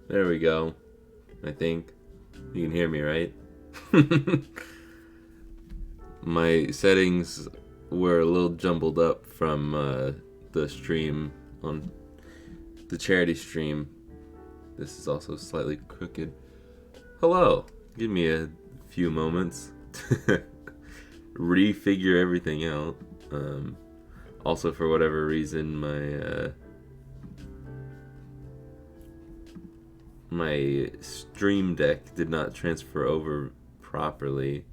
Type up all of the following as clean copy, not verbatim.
There we go. I think you can hear me, right? My settings were a little jumbled up from the stream on the charity stream. This is also slightly crooked. Hello. Give me a few moments to refigure everything out. Also, for whatever reason, my stream deck did not transfer over properly.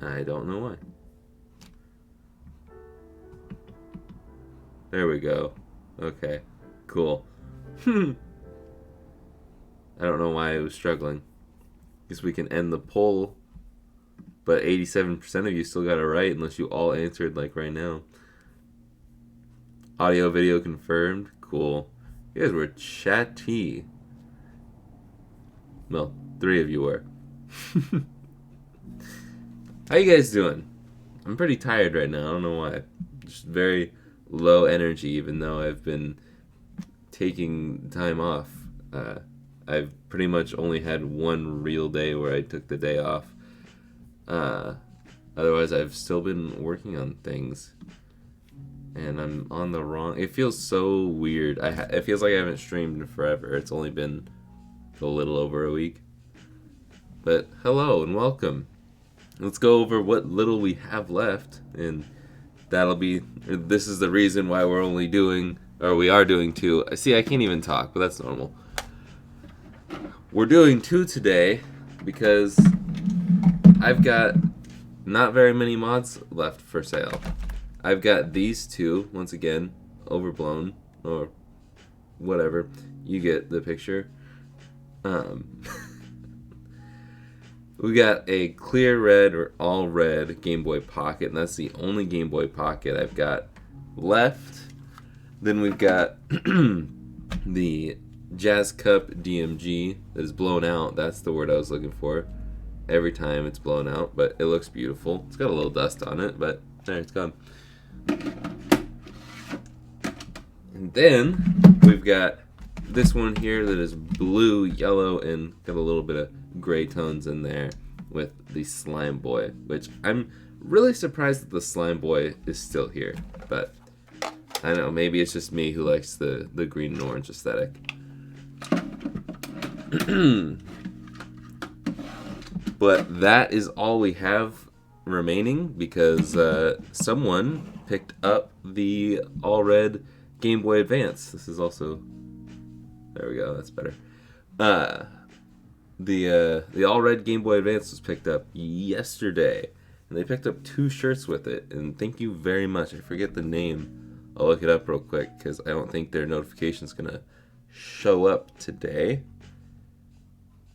I don't know why. There we go. Okay, cool. I don't know why I was struggling. Guess we can end the poll, but 87% of you still got it right unless you all answered like right now. Audio, video confirmed. Cool. You guys were chatty. Well, 3 of you were. How you guys doing? I'm pretty tired right now. I don't know why. Just very low energy, even though I've been taking time off. I've pretty much only had one real day where I took the day off. Otherwise, I've still been working on things. And I'm on the wrong... It feels so weird. It feels like I haven't streamed in forever. It's only been a little over a week. But hello and welcome. Let's go over what little we have left. And that'll be... This is the reason why we're only doing... Or we are doing 2. See, I can't even talk, but that's normal. We're doing 2 today because I've got not very many mods left for sale. I've got these 2, once again, overblown, or whatever. You get the picture. We got a clear red or all red Game Boy Pocket, and that's the only Game Boy Pocket I've got left. Then we've got the Jazz Cup DMG that is blown out. That's the word I was looking for. Every time it's blown out, but it looks beautiful. It's got a little dust on it, but there, it's gone. And then we've got this one here that is blue, yellow, and got a little bit of gray tones in there with the Slime Boy, which I'm really surprised that the Slime Boy is still here, but I don't know, maybe it's just me who likes the green and orange aesthetic. But that is all we have remaining because someone picked up the all red Game Boy Advance. This is also, there we go, that's better. The all red Game Boy Advance was picked up yesterday, and they picked up 2 shirts with it. And thank you very much. I forget the name. I'll look it up real quick because I don't think their notification's gonna show up today.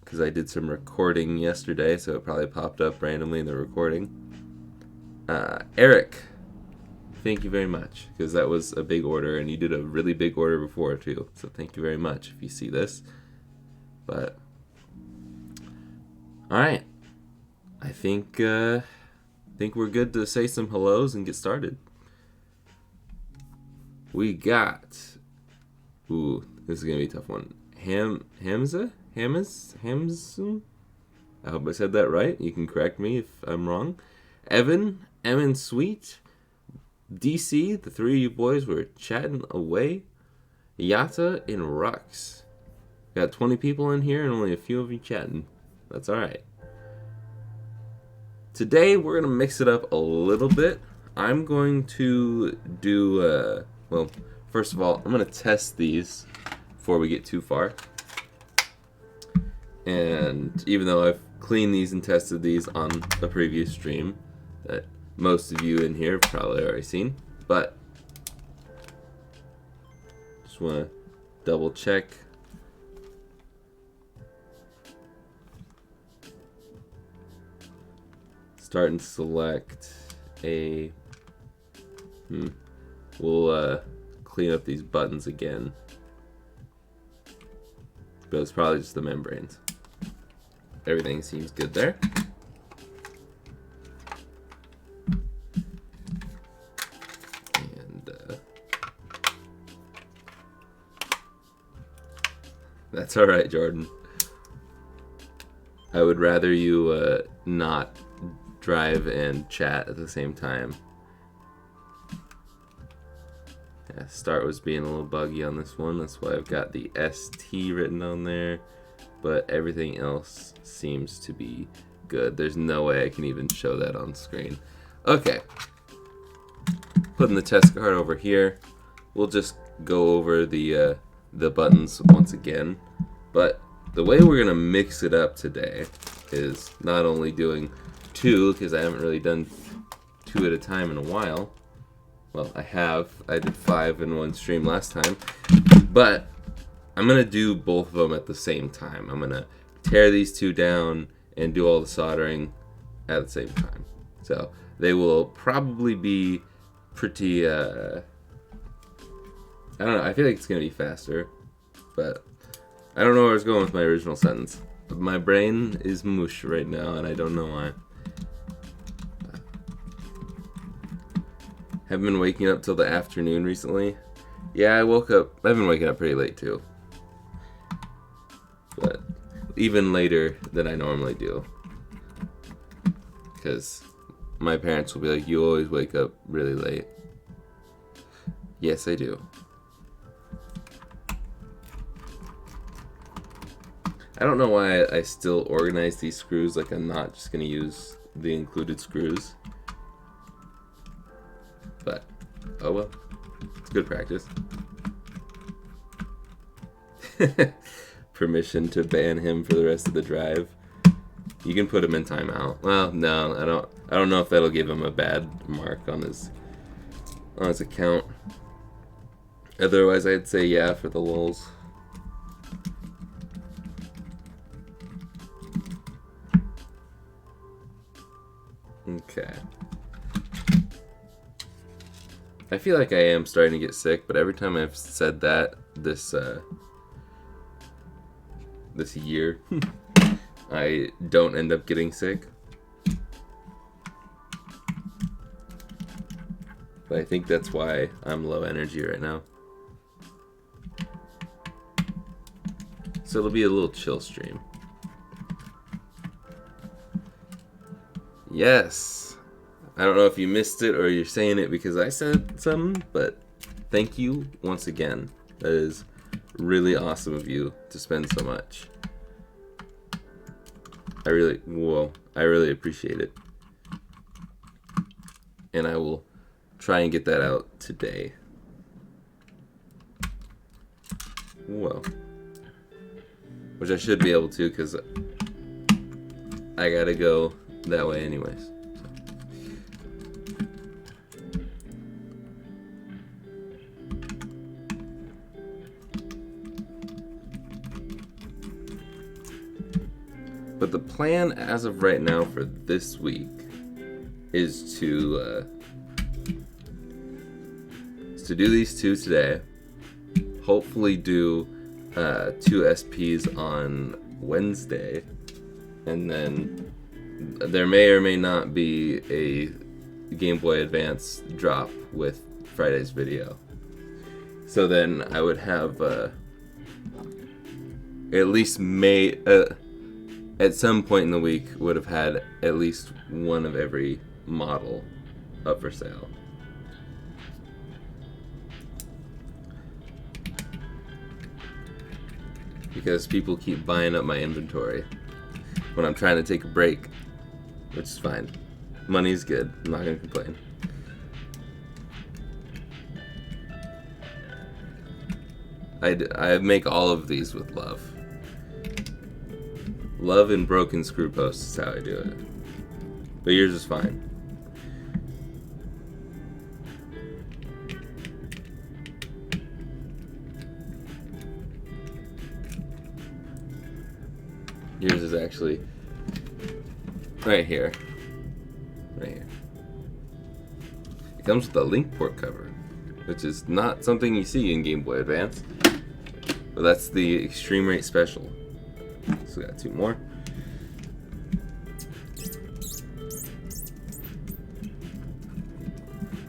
Because I did some recording yesterday, so it probably popped up randomly in the recording. Eric, thank you very much, because that was a big order, and you did a really big order before, too. So thank you very much if you see this. But, alright. I think we're good to say some hellos and get started. We got... Ooh, this is going to be a tough one. Hamza? I hope I said that right. You can correct me if I'm wrong. Evan, Sweet, DC, the 3 of you boys were chatting away. Yata and Rux. Got 20 people in here and only a few of you chatting. That's alright. Today we're going to mix it up a little bit. I'm going to do, well, first of all, I'm going to test these before we get too far. And even though I've cleaned these and tested these on a previous stream that most of you in here have probably already seen, but just want to double check. Start and select a... We'll clean up these buttons again. But it's probably just the membranes. Everything seems good there. And That's alright, Jordan. I would rather you not drive and chat at the same time. Yeah, start was being a little buggy on this one. That's why I've got the ST written on there. But everything else seems to be good. There's no way I can even show that on screen. Okay. Putting the test card over here. We'll just go over the buttons once again. But the way we're gonna mix it up today is not only doing 2, because I haven't really done 2 at a time in a while. Well, I have. I did 5 in one stream last time. But I'm gonna do both of them at the same time. I'm gonna tear these 2 down and do all the soldering at the same time. So they will probably be pretty, I don't know, I feel like it's gonna be faster, but I don't know where I was going with my original sentence. My brain is mush right now, and I don't know why. Haven't been waking up till the afternoon recently. Yeah, I've been waking up pretty late too. But even later than I normally do. Because my parents will be like, you always wake up really late. Yes, I do. I don't know why I still organize these screws, like I'm not just going to use the included screws. But, oh well, it's good practice. Permission to ban him for the rest of the drive. You can put him in timeout. Well, no, I don't know if that'll give him a bad mark on his account. Otherwise, I'd say yeah for the lulz. Okay. I feel like I am starting to get sick, but every time I've said that this year, I don't end up getting sick. But I think that's why I'm low energy right now. So it'll be a little chill stream. Yes. I don't know if you missed it or you're saying it because I said something, but thank you once again. That is really awesome of you to spend so much. I really appreciate it. And I will try and get that out today. Whoa. Which I should be able to because I gotta go that way anyways. But the plan as of right now for this week is to do these 2 today. Hopefully do 2 SPs on Wednesday, and then there may or may not be a Game Boy Advance drop with Friday's video. So then I would have at least at some point in the week would have had at least one of every model up for sale. Because people keep buying up my inventory when I'm trying to take a break, which is fine. Money's good. I'm not going to complain. I make all of these with love. Love and broken screw posts is how I do it. But yours is fine. Yours is actually right here. Right here. It comes with a link port cover, which is not something you see in Game Boy Advance. But that's the Extreme Rate Special. So we got 2 more.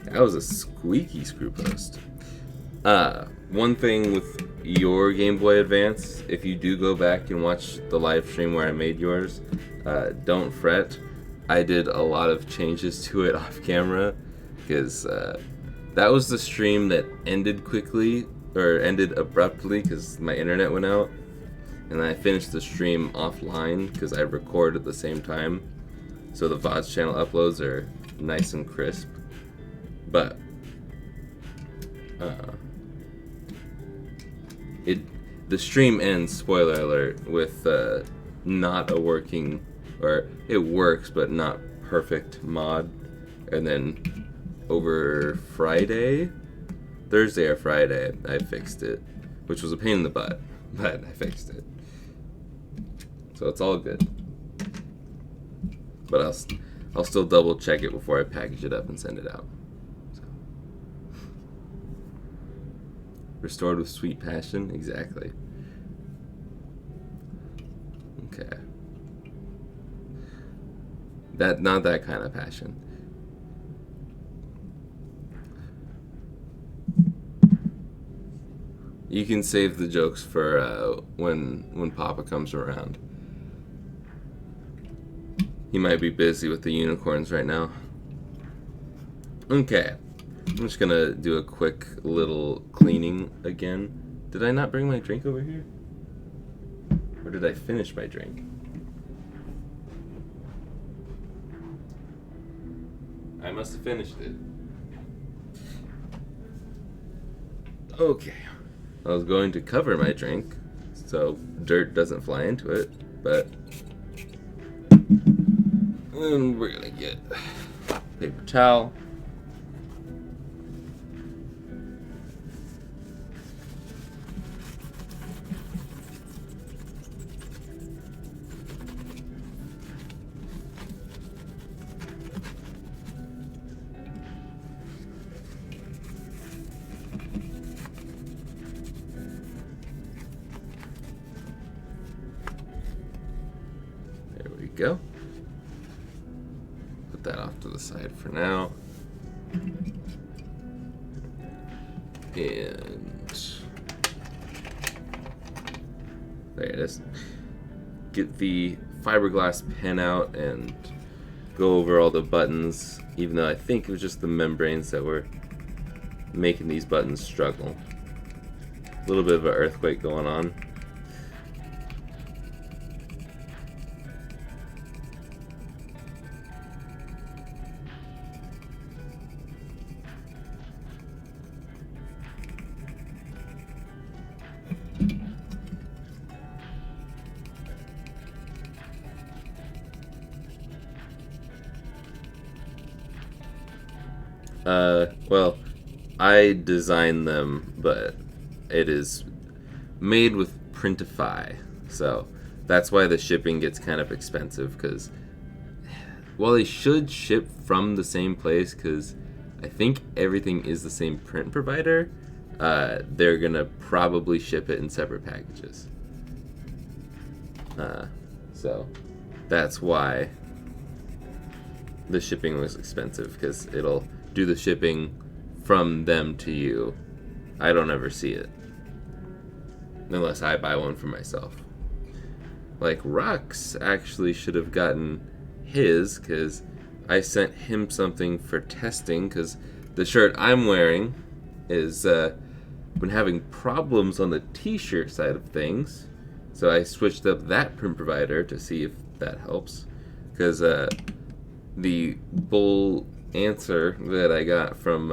That was a squeaky screw post. One thing with your Game Boy Advance, if you do go back and watch the live stream where I made yours, don't fret. I did a lot of changes to it off camera because that was the stream that ended quickly or ended abruptly because my internet went out, and then I finished the stream offline because I record at the same time, so the VODs channel uploads are nice and crisp. But the stream ends, spoiler alert, with not a working, or it works but not perfect mod, and then over Thursday or Friday, I fixed it, which was a pain in the butt, but I fixed it. So it's all good. But I'll still double check it before I package it up and send it out. So. Restored with sweet passion? Exactly. Okay. Not that kind of passion. You can save the jokes for when Papa comes around. He might be busy with the unicorns right now. Okay. I'm just gonna do a quick little cleaning again. Did I not bring my drink over here? Or did I finish my drink? I must have finished it. Okay. I was going to cover my drink so dirt doesn't fly into it, but and we're gonna get paper towel. There we go. Put that off to the side for now. And there it is. Get the fiberglass pen out and go over all the buttons, even though I think it was just the membranes that were making these buttons struggle. A little bit of an earthquake going on. Well, I designed them, but it is made with Printify, so that's why the shipping gets kind of expensive, because while they should ship from the same place, because I think everything is the same print provider, they're gonna probably ship it in separate packages. So that's why the shipping was expensive, because it'll do the shipping from them to you. I don't ever see it unless I buy one for myself. Like Rux actually should have gotten his, because I sent him something for testing, because the shirt I'm wearing is been having problems on the t-shirt side of things, so I switched up that print provider to see if that helps, because the bull answer that I got from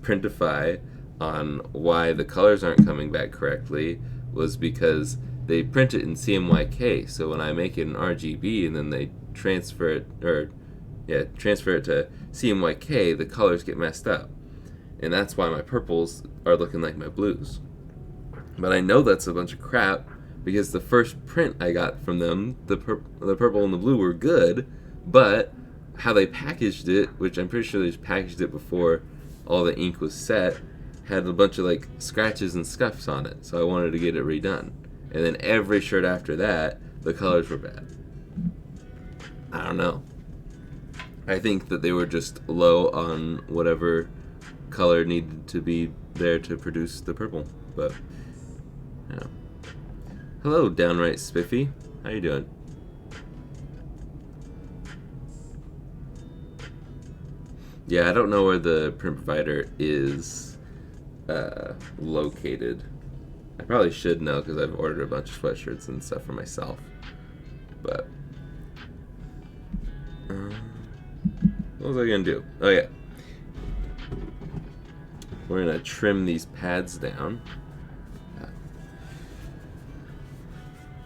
Printify on why the colors aren't coming back correctly was because they print it in CMYK, so when I make it in RGB and then they transfer it to CMYK, the colors get messed up, and that's why my purples are looking like my blues. But I know that's a bunch of crap, because the first print I got from them, the purple and the blue were good, but how they packaged it, which I'm pretty sure they just packaged it before all the ink was set, had a bunch of like scratches and scuffs on it, so I wanted to get it redone. And then every shirt after that, the colors were bad. I don't know. I think that they were just low on whatever color needed to be there to produce the purple. But Yeah. Hello, downright spiffy. How you doing? Yeah, I don't know where the print provider is located. I probably should know because I've ordered a bunch of sweatshirts and stuff for myself. But what was I gonna do? Oh yeah, we're gonna trim these pads down.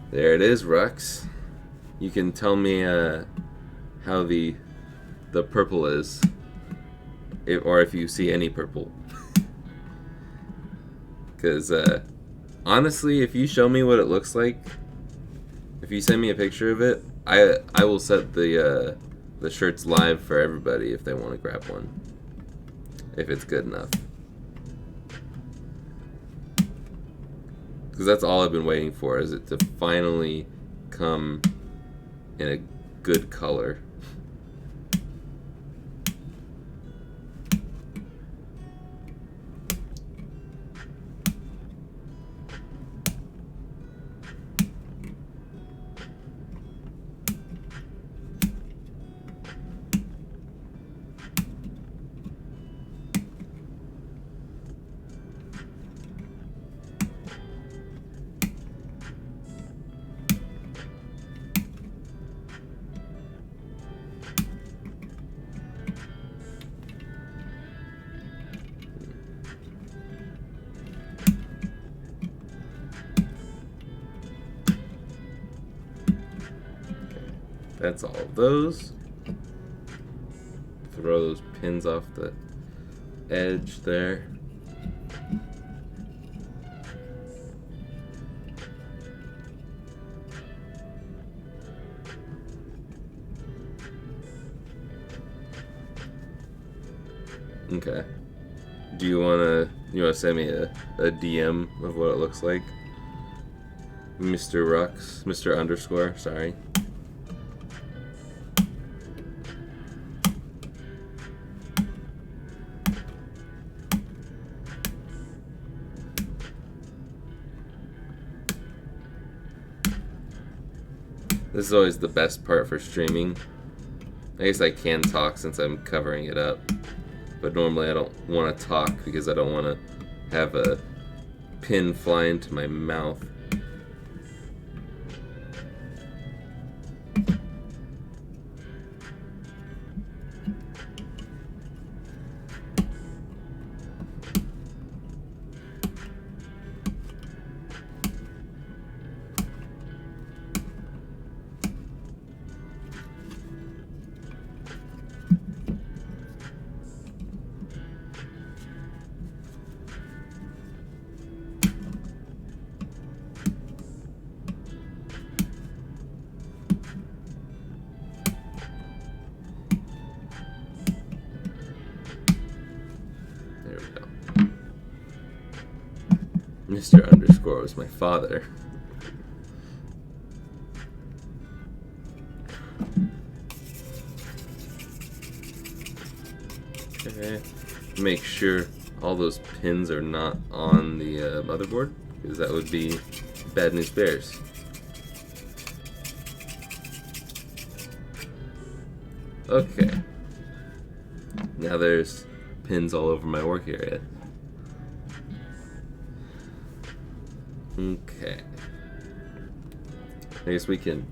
There it is, Rux. You can tell me how the purple is, or if you see any purple. Because honestly, if you show me what it looks like, if you send me a picture of it, I will set the shirts live for everybody if they want to grab one, if it's good enough. Because that's all I've been waiting for, is it to finally come in a good color. That's all of those. Throw those pins off the edge there. Okay. Do you wanna send me a DM of what it looks like? Mr. Rux, Mr. Underscore, sorry. This is always the best part for streaming. I guess I can talk since I'm covering it up. But normally I don't want to talk because I don't want to have a pin fly into my mouth. Mr. Underscore was my father. Okay. Make sure all those pins are not on the motherboard, because that would be bad news bears. Okay. Now there's pins all over my work area. Okay. I guess we can...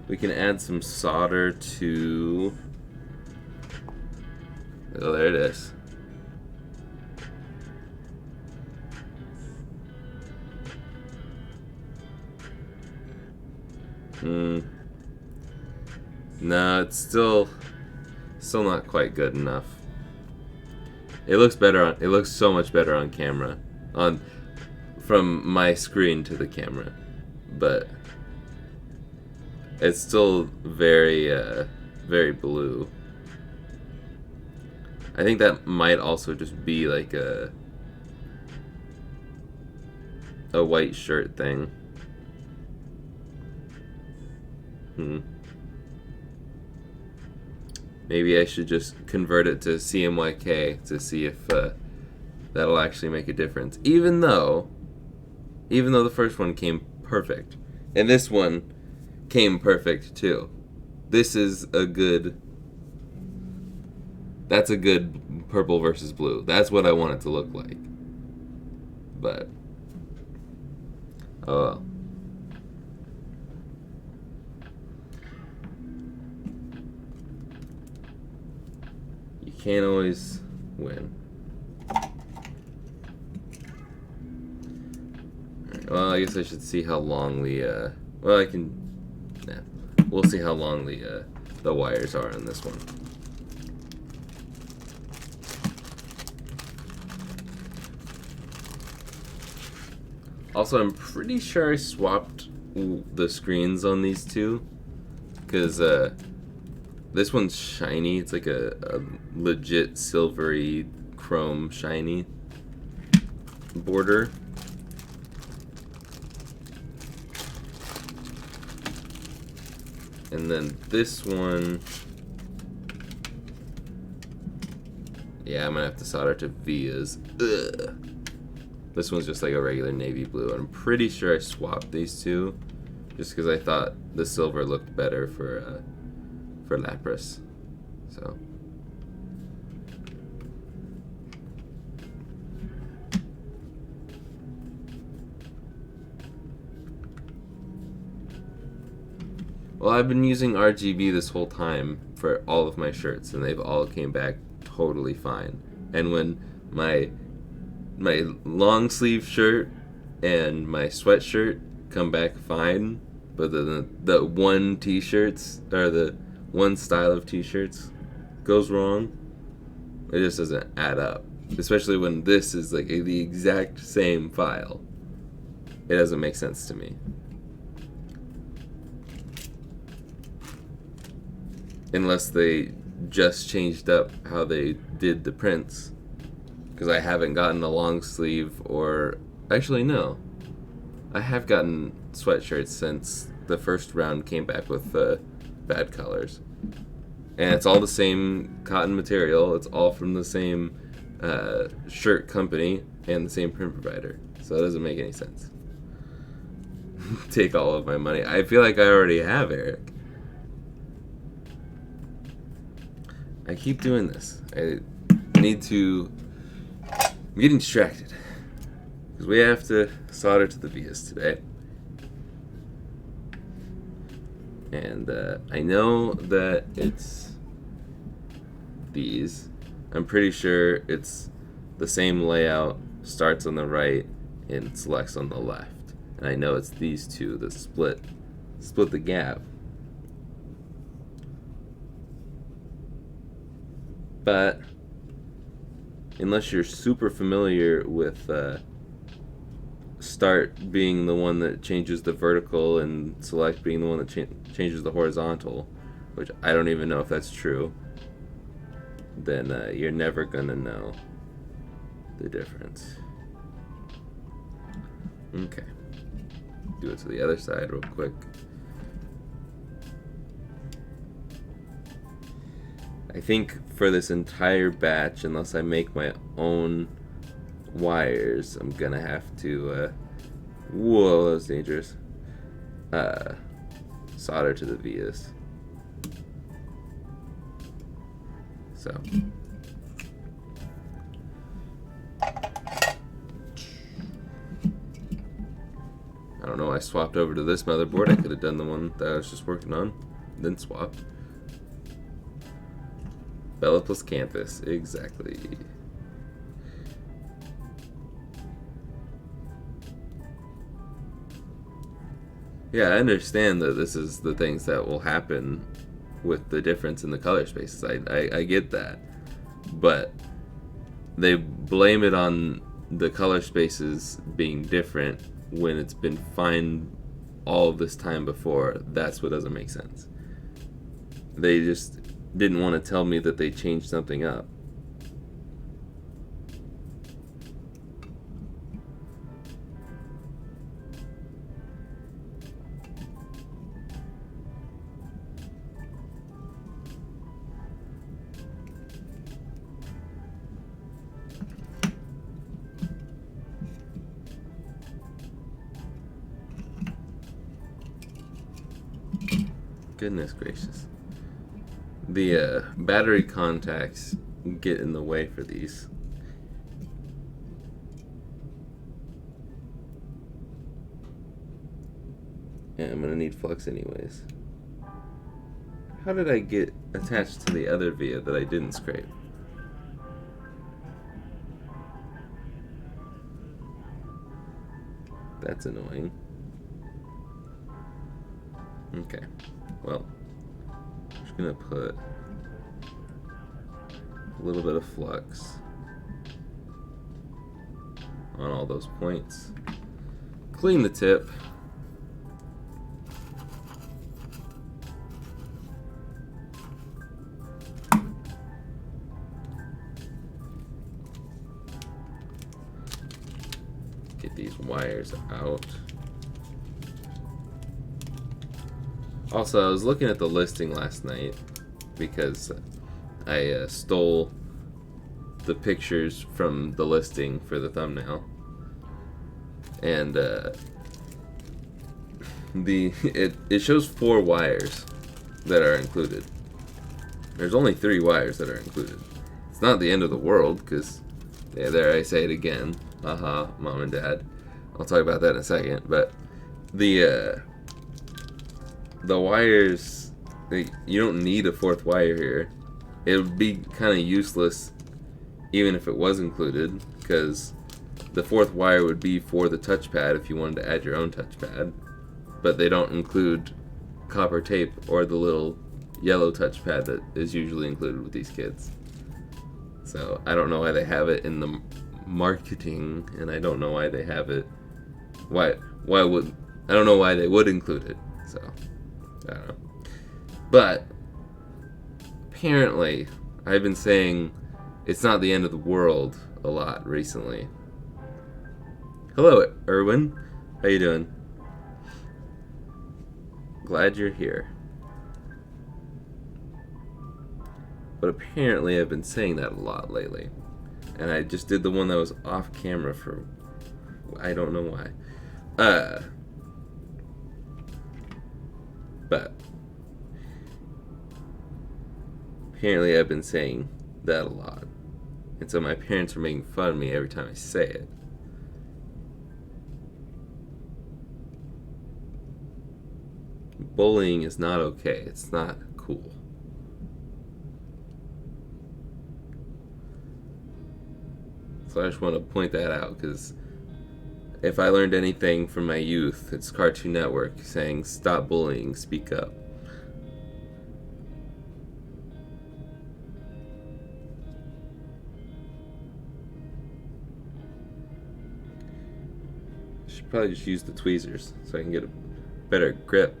We can add some solder to... Oh, there it is. No, it's still not quite good enough. It looks better on. It looks so much better on camera, from my screen to the camera, but it's still very very blue. I think that might also just be like a white shirt thing. Maybe I should just convert it to CMYK to see if that'll actually make a difference. Even though the first one came perfect, and this one came perfect too. This is a good. That's a good purple versus blue. That's what I want it to look like. But oh well. You can't always win. Alright, well, I guess I should see how long the well, I can. Yeah, we'll see how long the wires are on this one. Also, I'm pretty sure I swapped the screens on these two, because this one's shiny. It's like a legit silvery chrome shiny border. And then this one, yeah, I'm gonna have to solder to vias. Ugh. This one's just like a regular navy blue. I'm pretty sure I swapped these two just because I thought the silver looked better for Lapras. So. Well, I've been using RGB this whole time for all of my shirts, and they've all came back totally fine. And when my long sleeve shirt and my sweatshirt come back fine, but the one t-shirts or the one style of t-shirts goes wrong, it just doesn't add up. Especially when this is like the exact same file. It doesn't make sense to me. Unless they just changed up how they did the prints. Because I haven't gotten a long sleeve, or actually no, I have gotten sweatshirts since the first round came back with bad colors, and it's all the same cotton material. It's all from the same shirt company and the same print provider, so it doesn't make any sense. Take all of my money. I feel like I already have, Eric. I keep doing this. I need to. I'm getting distracted because we have to solder to the vias today, and I know that it's these. I'm pretty sure it's the same layout. Starts on the right and selects on the left, and I know it's these two that split the gap. But unless you're super familiar with start being the one that changes the vertical and select being the one that changes the horizontal, which I don't even know if that's true, then you're never gonna know the difference. Okay, do it to the other side real quick. I think for this entire batch, unless I make my own wires, I'm gonna have to whoa, that was dangerous. Solder to the vias. So I don't know, I swapped over to this motherboard. I could have done the one that I was just working on, then swapped. Bella plus Campus, exactly. Yeah, I understand that this is the things that will happen with the difference in the color spaces. I get that. But they blame it on the color spaces being different when it's been fine all of this time before. That's what doesn't make sense. They just didn't want to tell me that they changed something up. Goodness gracious. The battery contacts get in the way for these. Yeah, I'm gonna need flux anyways. How did I get attached to the other via that I didn't scrape? That's annoying. Okay, well, I'm just gonna put a little bit of flux on all those points. Clean the tip. Get these wires out. Also, I was looking at the listing last night because I stole the pictures from the listing for the thumbnail, and it shows 4 wires that are included. There's only 3 wires that are included. It's not the end of the world, because yeah, there I say it again. Haha, mom and dad. I'll talk about that in a second. But the wires, you don't need a 4th wire here. It would be kind of useless even if it was included, because the 4th wire would be for the touchpad if you wanted to add your own touchpad. But they don't include copper tape or the little yellow touchpad that is usually included with these kids. So I don't know why they have it in the marketing, and I don't know why they have it. I don't know why they would include it. So I don't know. But apparently, I've been saying it's not the end of the world a lot recently. Hello, Erwin. How you doing? Glad you're here. But apparently I've been saying that a lot lately. And I just did the one that was off camera for... I don't know why. But apparently I've been saying that a lot. And so my parents are making fun of me every time I say it. Bullying is not okay. It's not cool. So I just want to point that out, because if I learned anything from my youth, it's Cartoon Network saying, stop bullying, speak up. I should probably just use the tweezers so I can get a better grip.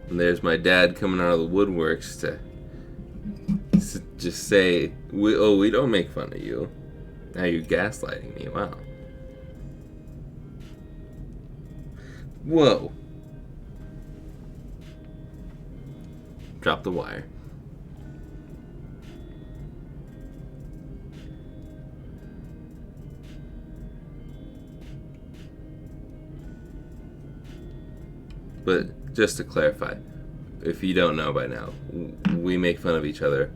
And there's my dad coming out of the woodworks to just say, we don't make fun of you. Now you're gaslighting me. Wow. Whoa. Drop the wire. But just to clarify, if you don't know by now, we make fun of each other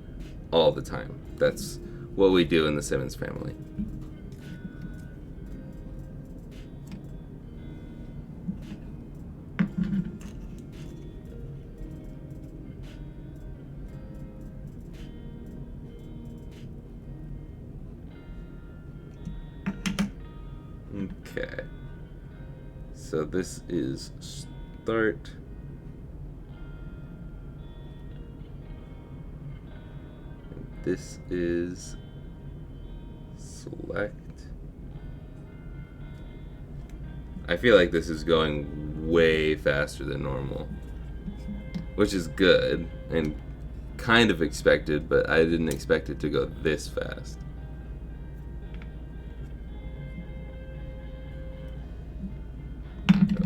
all the time. That's what we do in the Simmons family. Okay. So this is start. This is select. I feel like this is going way faster than normal, which is good and kind of expected, but I didn't expect it to go this fast.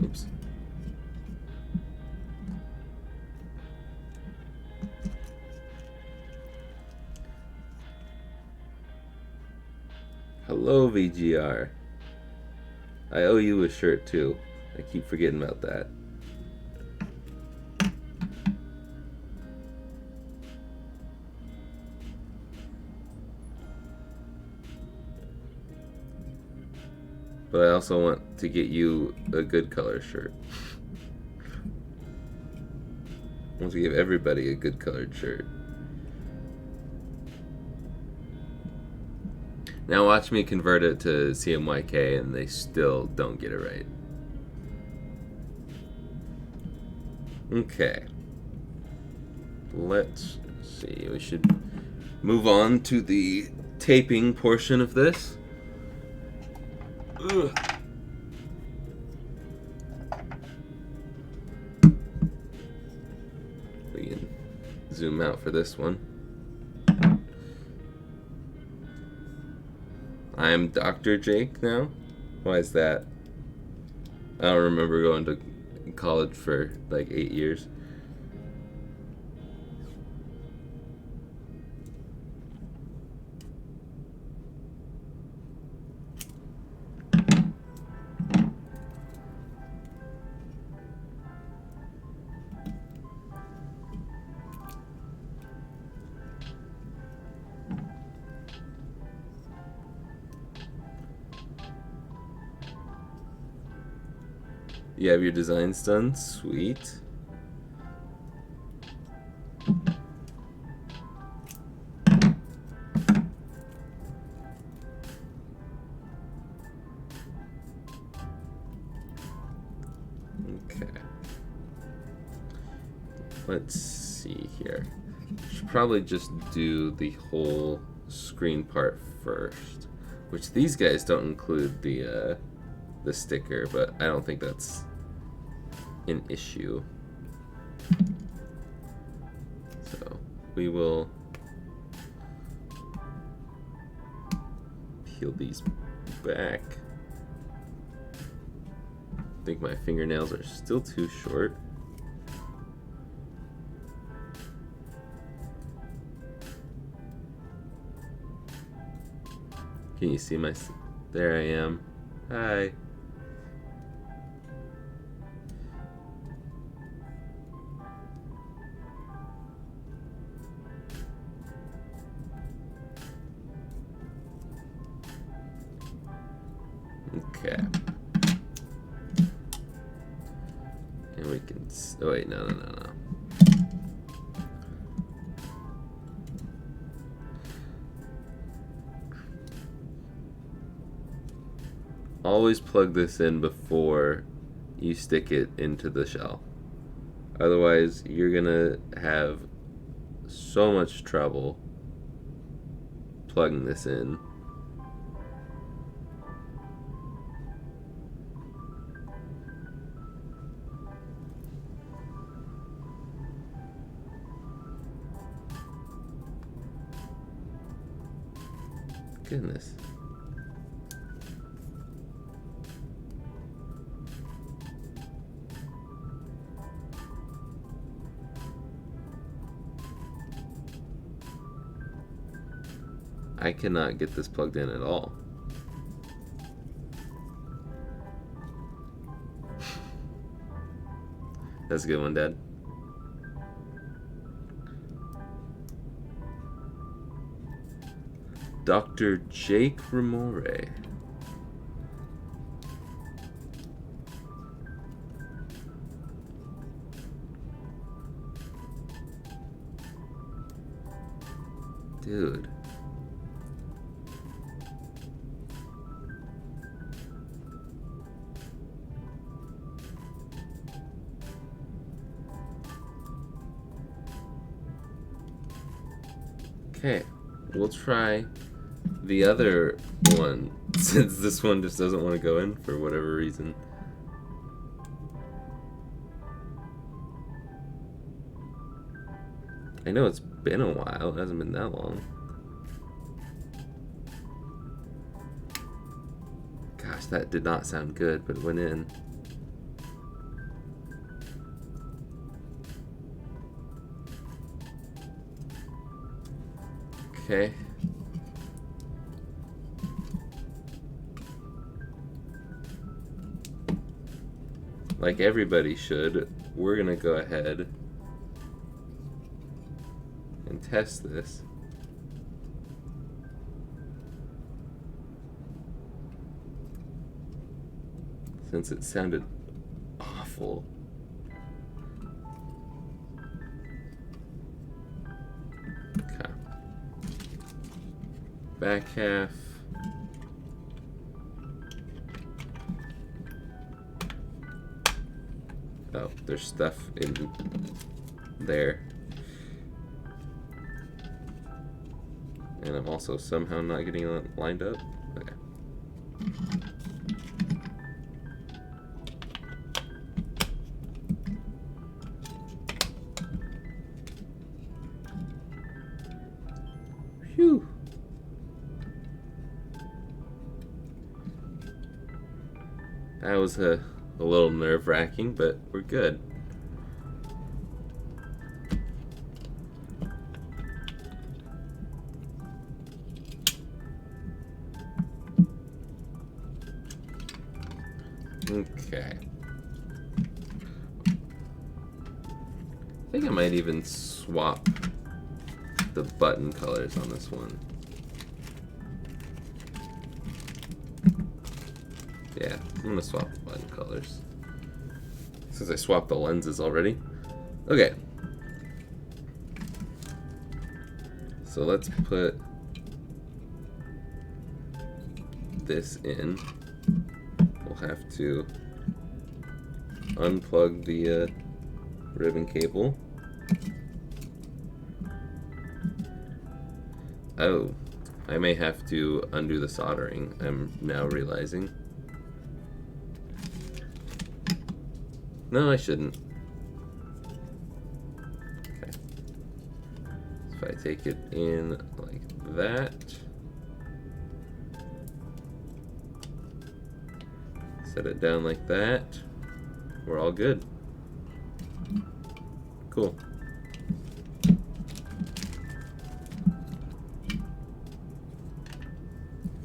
Oops. Hello, VGR. I owe you a shirt too. I keep forgetting about that. But I also want to get you a good color shirt. I want to give everybody a good colored shirt. Now watch me convert it to CMYK and they still don't get it right. Okay. Let's see. We should move on to the taping portion of this. Ugh. We can zoom out for this one. I'm Dr. Jake now? Why is that? I don't remember going to college for like 8 years. You have your designs done? Sweet. Okay. Let's see here. Should probably just do the whole screen part first, which these guys don't include the sticker, but I don't think that's an issue. So we will peel these back. I think my fingernails are still too short. Can you see my... There I am. Hi. Okay. And we can... Oh wait, no. Always plug this in before you stick it into the shell. Otherwise, you're gonna have so much trouble plugging this in. Goodness. I cannot get this plugged in at all. That's a good one, Dad. Dr. Jake Remore. Dude. Okay, we'll try the other one, since this one just doesn't want to go in for whatever reason. I know it's been a while, it hasn't been that long. Gosh, that did not sound good, but it went in. Okay. like everybody should, we're gonna go ahead and test this. Since it sounded awful. Okay. Back half. Oh, there's stuff in there. And I'm also somehow not getting it lined up. Okay. Phew. That was a little nerve-wracking, but we're good. Okay. I think I might even swap the button colors on this one. Yeah, I'm gonna swap the button colors. Since I swapped the lenses already. Okay. So let's put this in. We'll have to unplug the ribbon cable. Oh, I may have to undo the soldering, I'm now realizing. No, I shouldn't. Okay. So if I take it in like that. Set it down like that. We're all good. Cool.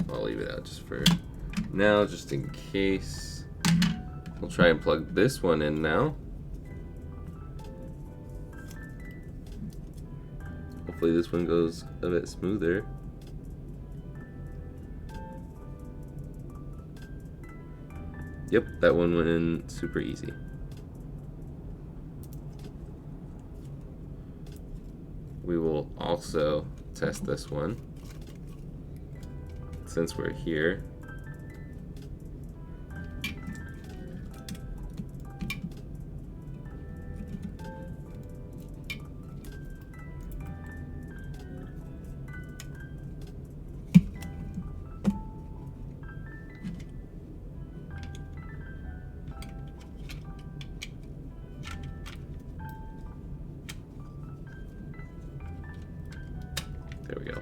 I'll leave it out just for now, just in case. We'll try and plug this one in now. Hopefully this one goes a bit smoother. Yep, that one went in super easy. We will also test this one since we're here. There we go.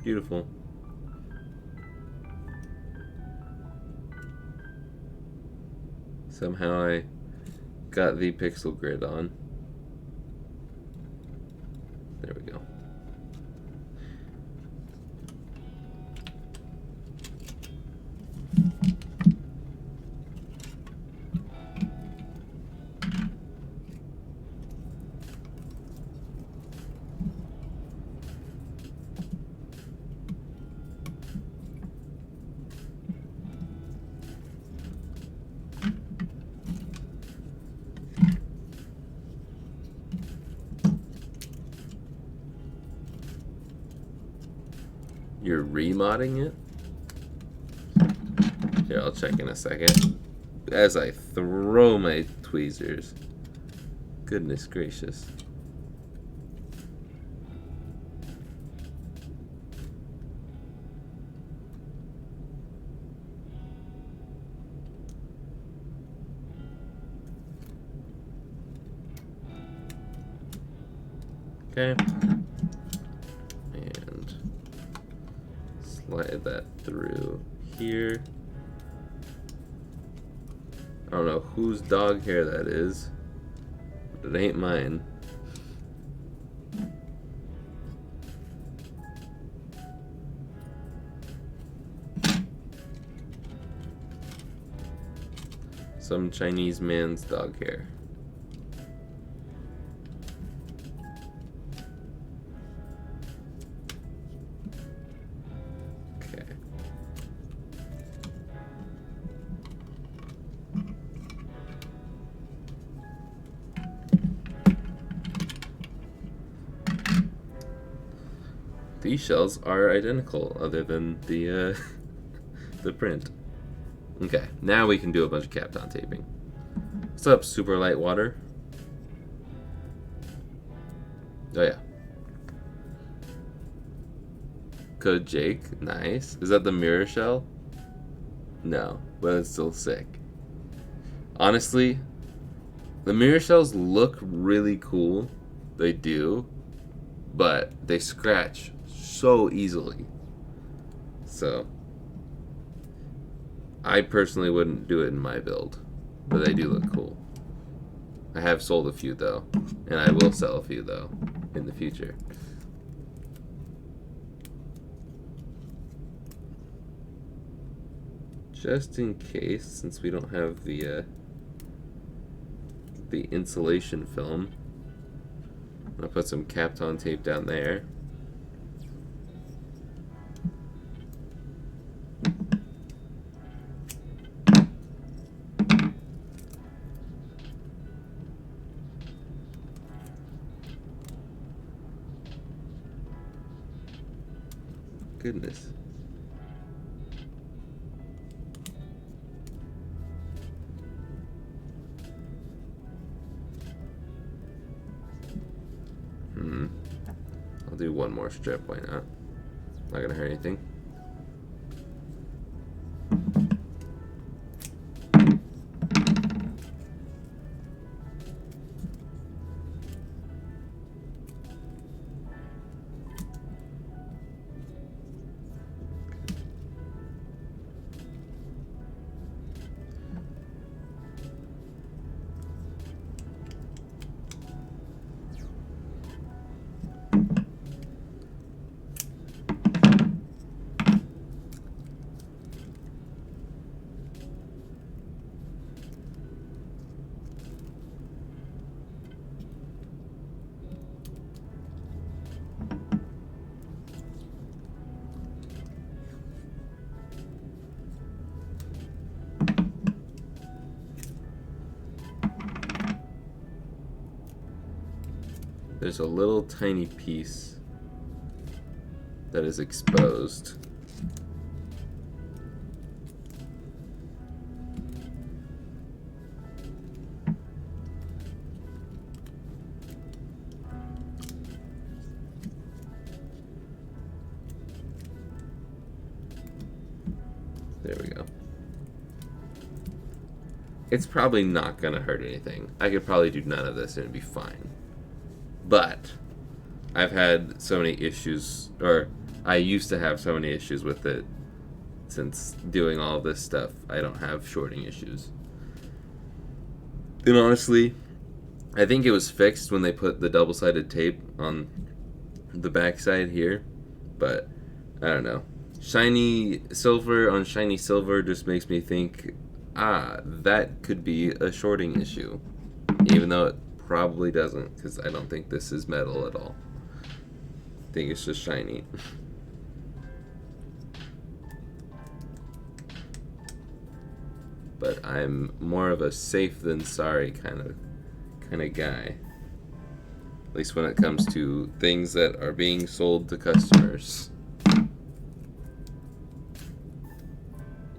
Beautiful. Somehow I got the pixel grid on. There we go. You're remodding it? Here, I'll check in a second. As I throw my tweezers. Goodness gracious. Okay. And slide that through here. I don't know whose dog hair that is, but it ain't mine. Some Chinese man's dog hair. Okay. These shells are identical, other than the the print. Okay, now we can do a bunch of Kapton taping. What's up, super light water? Oh yeah. Code Jake, nice. Is that the mirror shell? No, but it's still sick. Honestly, the mirror shells look really cool. They do, but they scratch so easily. So, I personally wouldn't do it in my build, but they do look cool. I have sold a few though, and I will sell a few though in the future. Just in case, since we don't have the insulation film, I'm gonna put some Kapton tape down there. Goodness. I'll do one more strip, why not? Not gonna hurt anything. There's a little tiny piece that is exposed. There we go. It's probably not gonna hurt anything. I could probably do none of this and it'd be fine. But I've had so many issues, or I used to have so many issues with it. Since doing all this stuff, I don't have shorting issues. And honestly, I think it was fixed when they put the double-sided tape on the backside here. But I don't know. Shiny silver on shiny silver just makes me think, that could be a shorting issue. Even though it probably doesn't, because I don't think this is metal at all. I think it's just shiny. But I'm more of a safe than sorry kind of guy. At least when it comes to things that are being sold to customers.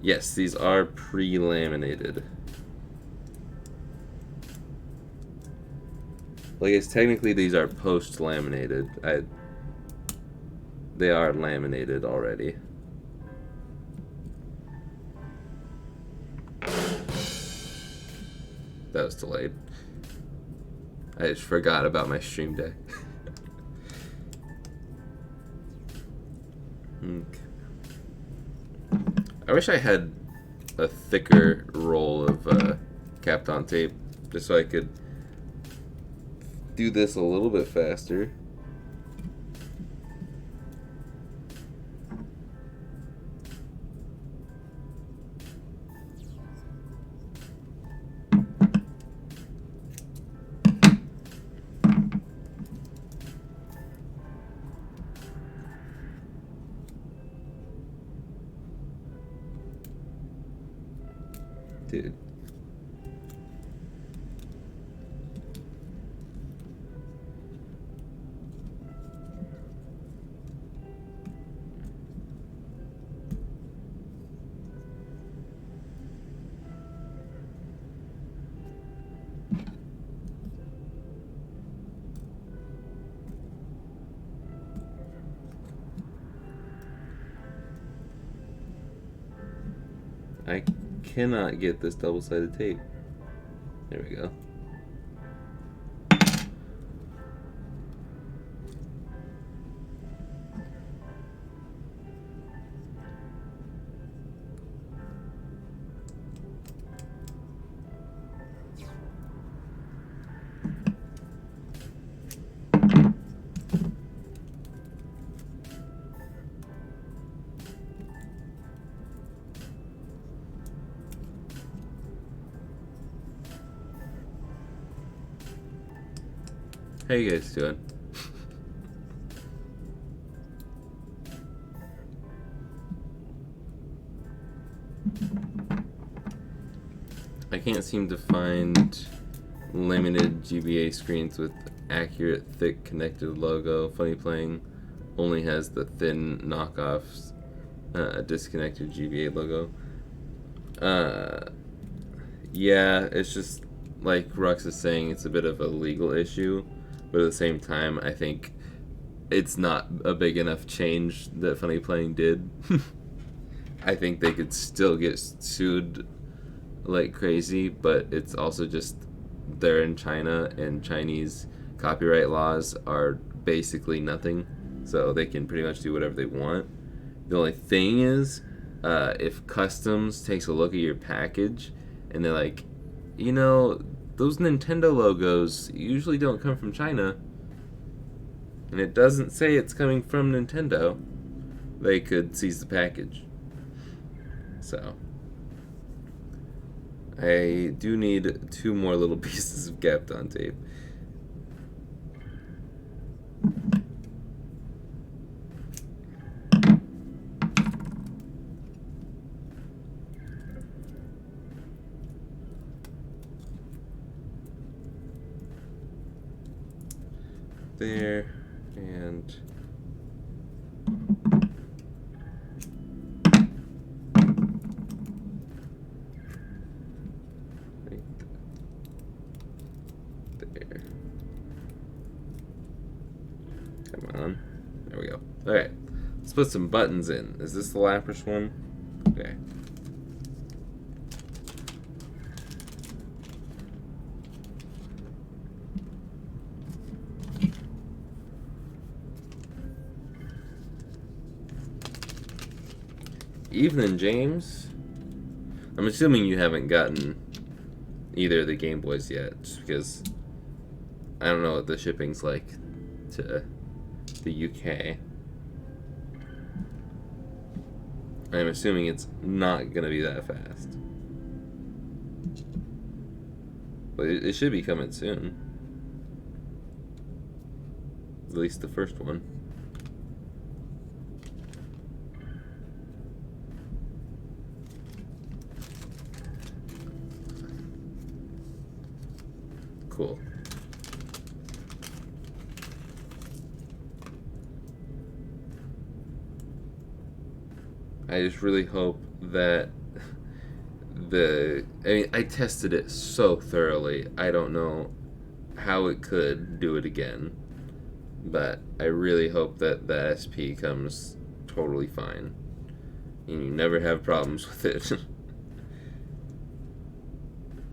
Yes, these are pre-laminated. Like, it's technically these are post-laminated. They are laminated already. That was delayed. I just forgot about my stream deck. Okay. I wish I had a thicker roll of Kapton tape, just so I could do this a little bit faster. Dude. I cannot get this double-sided tape. There we go. How you guys doing? I can't seem to find limited GBA screens with accurate, thick, connected logo. Funny Playing only has the thin knockoffs, disconnected GBA logo. Yeah, it's just like Rux is saying, it's a bit of a legal issue. But at the same time, I think it's not a big enough change that Funny Playing did. I think they could still get sued like crazy, but it's also just they're in China, and Chinese copyright laws are basically nothing, so they can pretty much do whatever they want. The only thing is, if Customs takes a look at your package and they're like, you know, those Nintendo logos usually don't come from China, and it doesn't say it's coming from Nintendo, they could seize the package. So, I do need 2 more little pieces of Kapton tape. There, and right there. Come on. There we go. Alright, let's put some buttons in. Is this the Lapras one? Okay. Evening, James. I'm assuming you haven't gotten either of the Game Boys yet, just because I don't know what the shipping's like to the UK. I'm assuming it's not gonna be that fast, but it should be coming soon. At least the first one. Cool. I just really hope that I tested it so thoroughly, I don't know how it could do it again, but I really hope that the SP comes totally fine and you never have problems with it.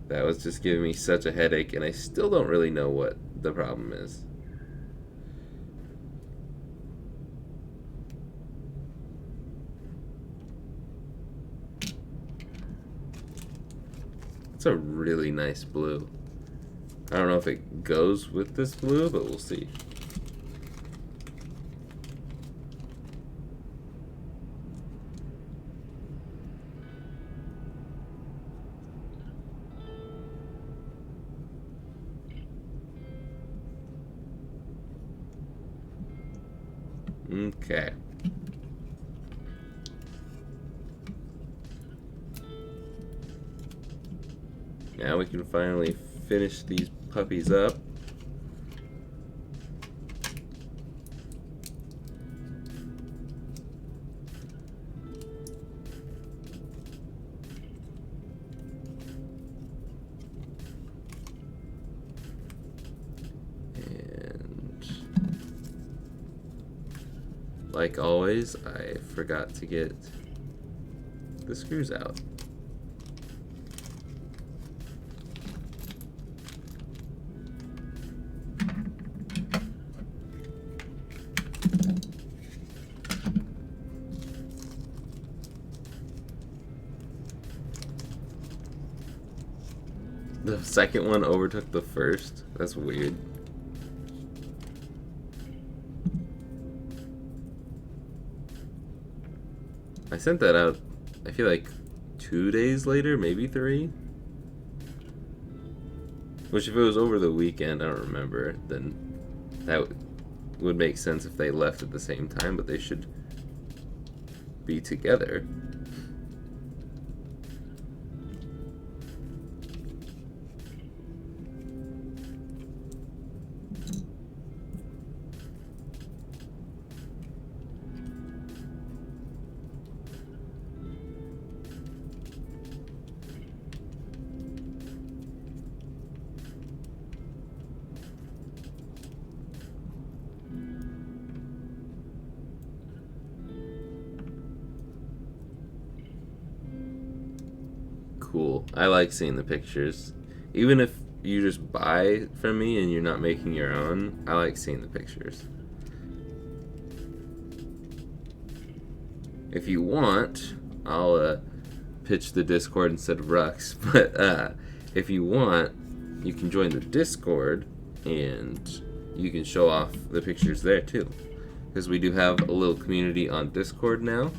That was just giving me such a headache, and I still don't really know what the problem is. It's a really nice blue. I don't know if it goes with this blue, but we'll see. Okay. Now we can finally finish these puppies up. And like always, I forgot to get the screws out. The second one overtook the first. That's weird. I sent that out, I feel like 2 days later, maybe 3. Which if it was over the weekend, I don't remember, then that would make sense if they left at the same time, but they should be together. Cool. I like seeing the pictures. Even if you just buy from me and you're not making your own, I like seeing the pictures. If you want, I'll pitch the Discord instead of Rux, but if you want, you can join the Discord and you can show off the pictures there too. Because we do have a little community on Discord now.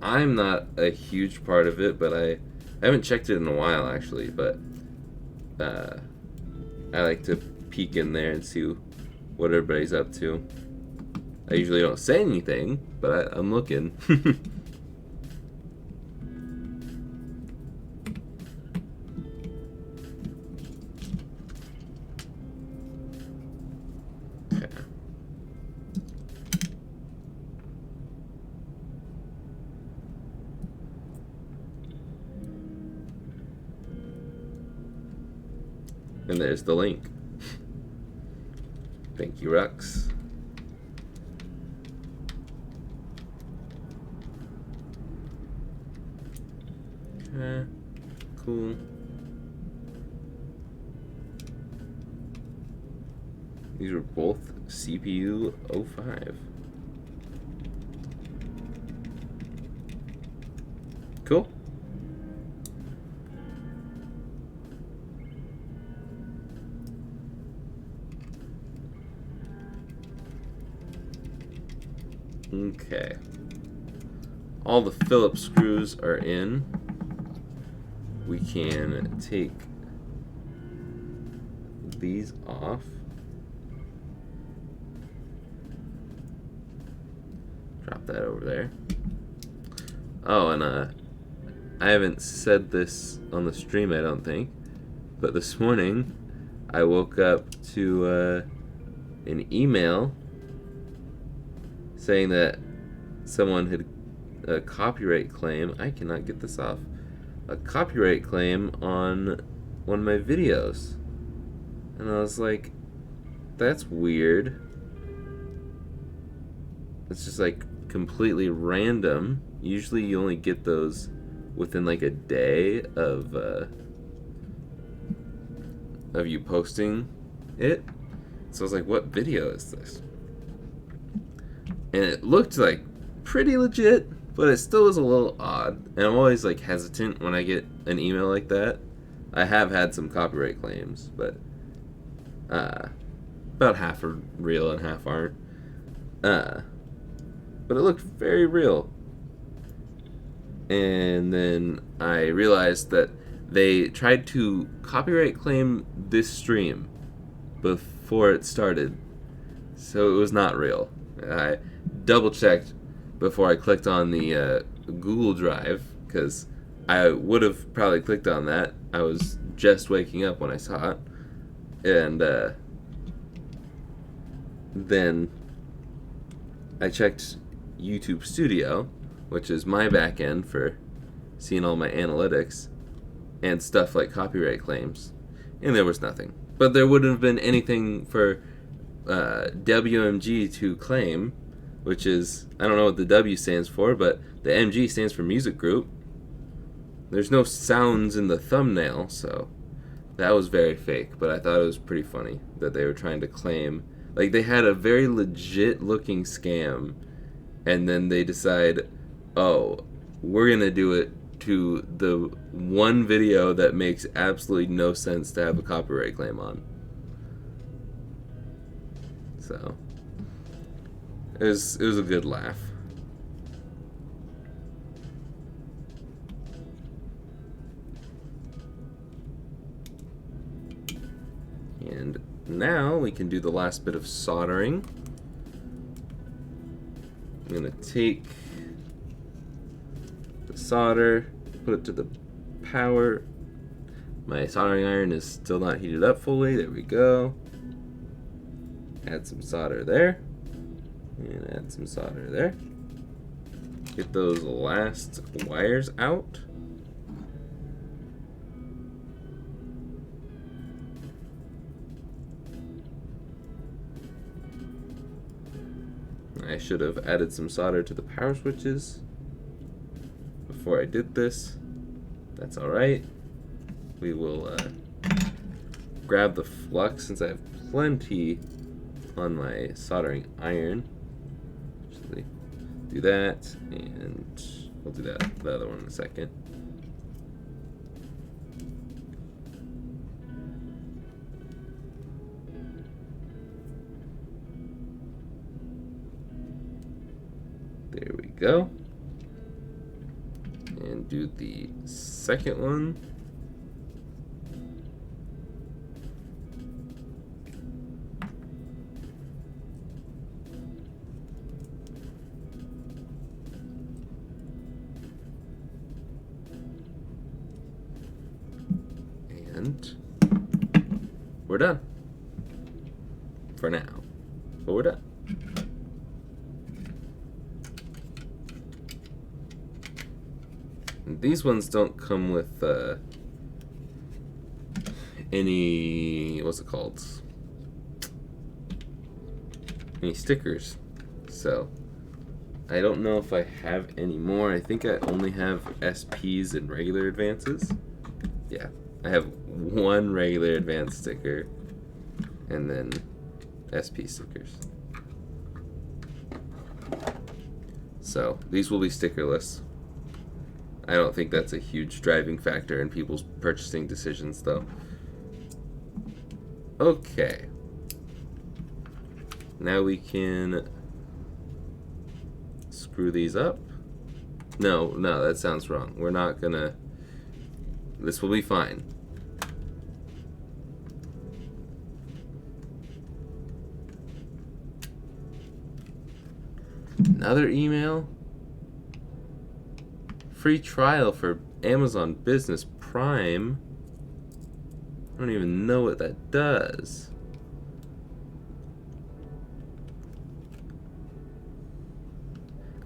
I'm not a huge part of it, but I haven't checked it in a while actually, but I like to peek in there and see what everybody's up to. I usually don't say anything, but I'm looking. And there's the link. Thank you, Rux. Cool. These were both CPU 05. Cool. Okay. All the Phillips screws are in. We can take these off. Drop that over there. Oh, and I haven't said this on the stream, I don't think, but this morning I woke up to an email saying that someone had a copyright claim. I cannot get this off. A copyright claim on one of my videos. And I was like, that's weird. It's just like completely random. Usually you only get those within like a day of you posting it. So I was like, what video is this? And it looked like pretty legit, but it still was a little odd. And I'm always like hesitant when I get an email like that. I have had some copyright claims, but about half are real and half aren't. But it looked very real. And then I realized that they tried to copyright claim this stream before it started. So it was not real. I double checked before I clicked on the Google Drive, because I would have probably clicked on that. I was just waking up when I saw it. And then I checked YouTube Studio, which is my back end for seeing all my analytics and stuff like copyright claims, and there was nothing. But there wouldn't have been anything for WMG to claim, which is, I don't know what the W stands for, but the MG stands for music group. There's no sounds in the thumbnail, so that was very fake, but I thought it was pretty funny that they were trying to claim, like, they had a very legit looking scam, and then they decide, oh, we're gonna do it to the one video that makes absolutely no sense to have a copyright claim on. So it was a good laugh. And now we can do the last bit of soldering. I'm gonna take the solder, put it to the power. My soldering iron is still not heated up fully. There we go. Add some solder there. And add some solder there. Get those last wires out. I should have added some solder to the power switches before I did this. That's alright. We will grab the flux since I have plenty on my soldering iron. Actually, do that, and we'll do that the other one in a second. There we go. And do the second one. And we're done. For now. But we're done. These ones don't come with any, what's it called? Any stickers. So I don't know if I have any more. I think I only have SPs and regular advances. Yeah, I have one regular advance sticker and then SP stickers. So these will be stickerless. I don't think that's a huge driving factor in people's purchasing decisions, though. Okay. Now we can screw these up. No, that sounds wrong. We're not gonna... This will be fine. Another email? Free trial for Amazon Business Prime. I don't even know what that does.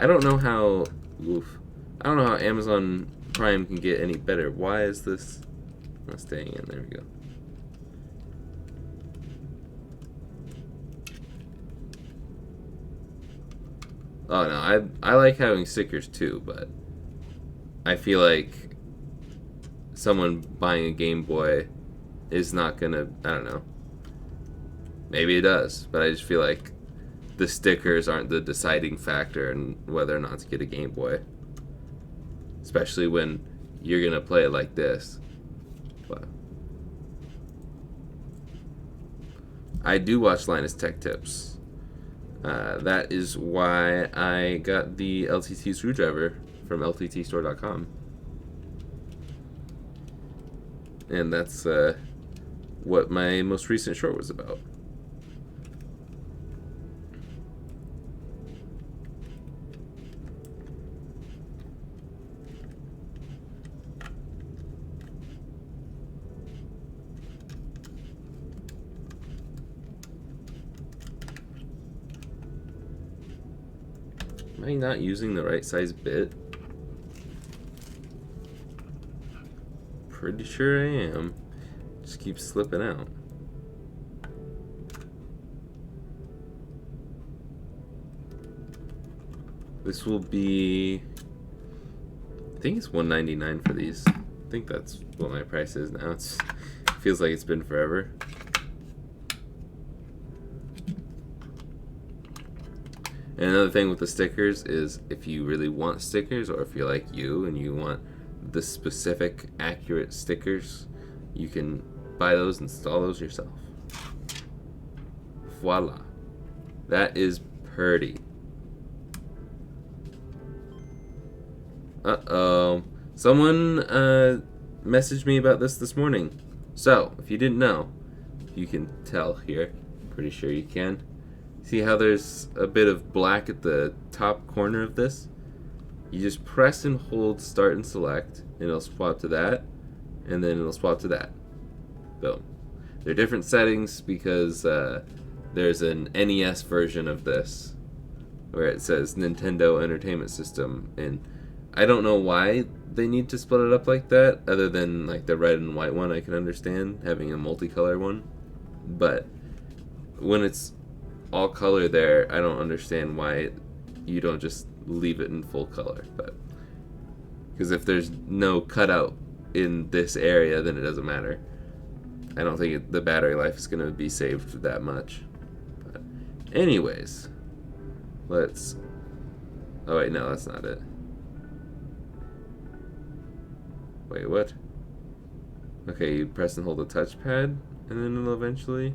I don't know how... I don't know how Amazon Prime can get any better. Why is this not staying in? There we go. Oh no, I like having stickers too, but I feel like someone buying a Game Boy is not gonna, I don't know. Maybe it does, but I just feel like the stickers aren't the deciding factor in whether or not to get a Game Boy. Especially when you're gonna play it like this. But I do watch Linus Tech Tips. That is why I got the LTT screwdriver from lttstore.com. And that's what my most recent short was about. Am I not using the right size bit? Pretty sure I am. Just keeps slipping out. This will be, I think it's $1.99 for these. I think that's what my price is now. It feels like it's been forever. And another thing with the stickers is if you really want stickers, or if you're like you and you want the specific accurate stickers, you can buy those, install those yourself. Voila. That is pretty. Uh-oh. Someone messaged me about this morning. So, if you didn't know, you can tell here. Pretty sure you can. See how there's a bit of black at the top corner of this? You just press and hold start and select, and it'll swap to that, and then it'll swap to that. Boom. They're different settings because there's an NES version of this where it says Nintendo Entertainment System, and I don't know why they need to split it up like that, other than like the red and white one I can understand, having a multicolor one. But when it's all color there, I don't understand why you don't just leave it in full color. But because if there's no cutout in this area, then it doesn't matter. I don't think the battery life is going to be saved that much. But anyways, let's... Oh wait, no, that's not it. Wait, what? Okay, you press and hold the touchpad, and then it'll eventually...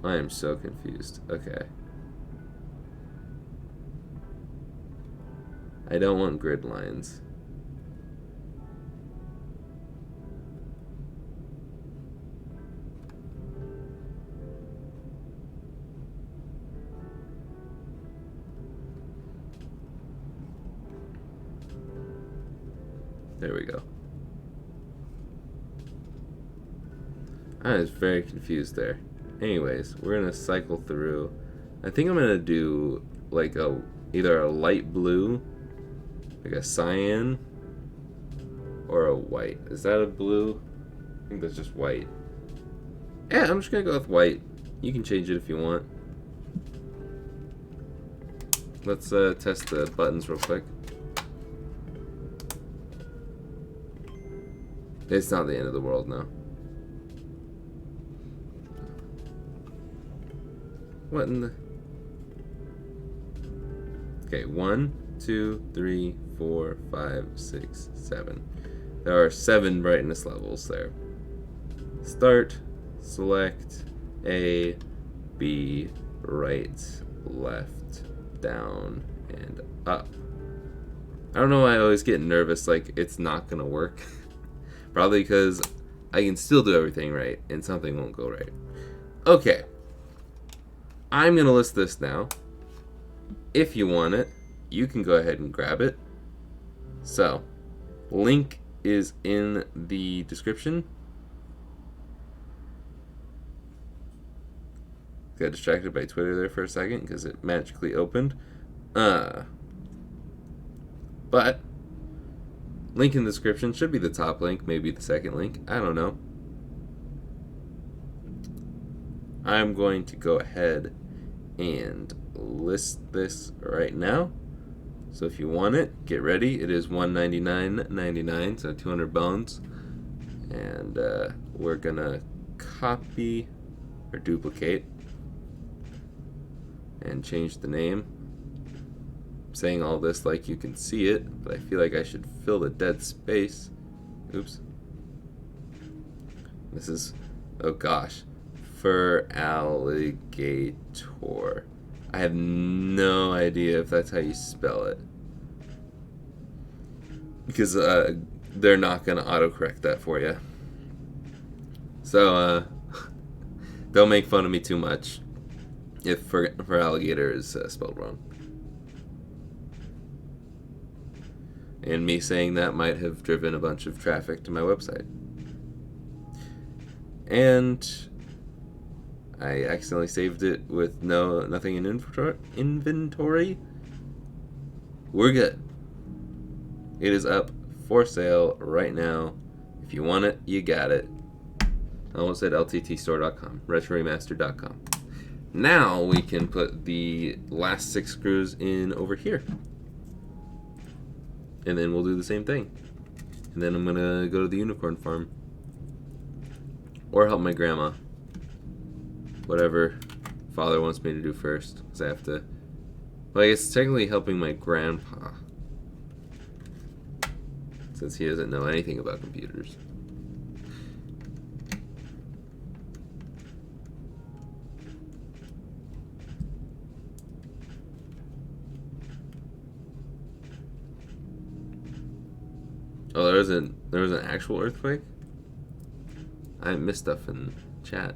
I am so confused. Okay. I don't want grid lines. There we go. I was very confused there. Anyways, we're gonna cycle through. I think I'm gonna do like either a light blue, like a cyan, or a white. Is that a blue? I think that's just white. Yeah, I'm just gonna go with white. You can change it if you want. Let's test the buttons real quick. It's not the end of the world now. What in the... Okay, 1, 2, 3, 4, 5, 6, 7. There are 7 brightness levels there. Start, select, A, B, right, left, down, and up. I don't know why I always get nervous like it's not gonna work. Probably because I can still do everything right and something won't go right. Okay. I'm going to list this now. If you want it, you can go ahead and grab it. So, link is in the description. Got distracted by Twitter there for a second because it magically opened. But, link in the description should be the top link, maybe the second link. I don't know. I'm going to go ahead and list this right now. So if you want it, get ready. It is $199.99, so 200 bones. And we're gonna copy or duplicate and change the name. I'm saying all this like you can see it, but I feel like I should fill the dead space. Oops. This is, oh gosh. Fur alligator. I have no idea if that's how you spell it. Because they're not going to autocorrect that for you. So, don't make fun of me too much if for alligator is spelled wrong. And me saying that might have driven a bunch of traffic to my website. And I accidentally saved it with nothing in inventory. we're good. It is up for sale right now. If you want it, you got it. I almost said lttstore.com, retroremaster.com. Now we can put the last 6 screws in over here. And then we'll do the same thing. And then I'm going to go to the unicorn farm. Or help my grandma. Whatever father wants me to do first. Because I have to... Well, I guess it's technically helping my grandpa. Since he doesn't know anything about computers. Oh, there was an actual earthquake? I missed stuff in chat.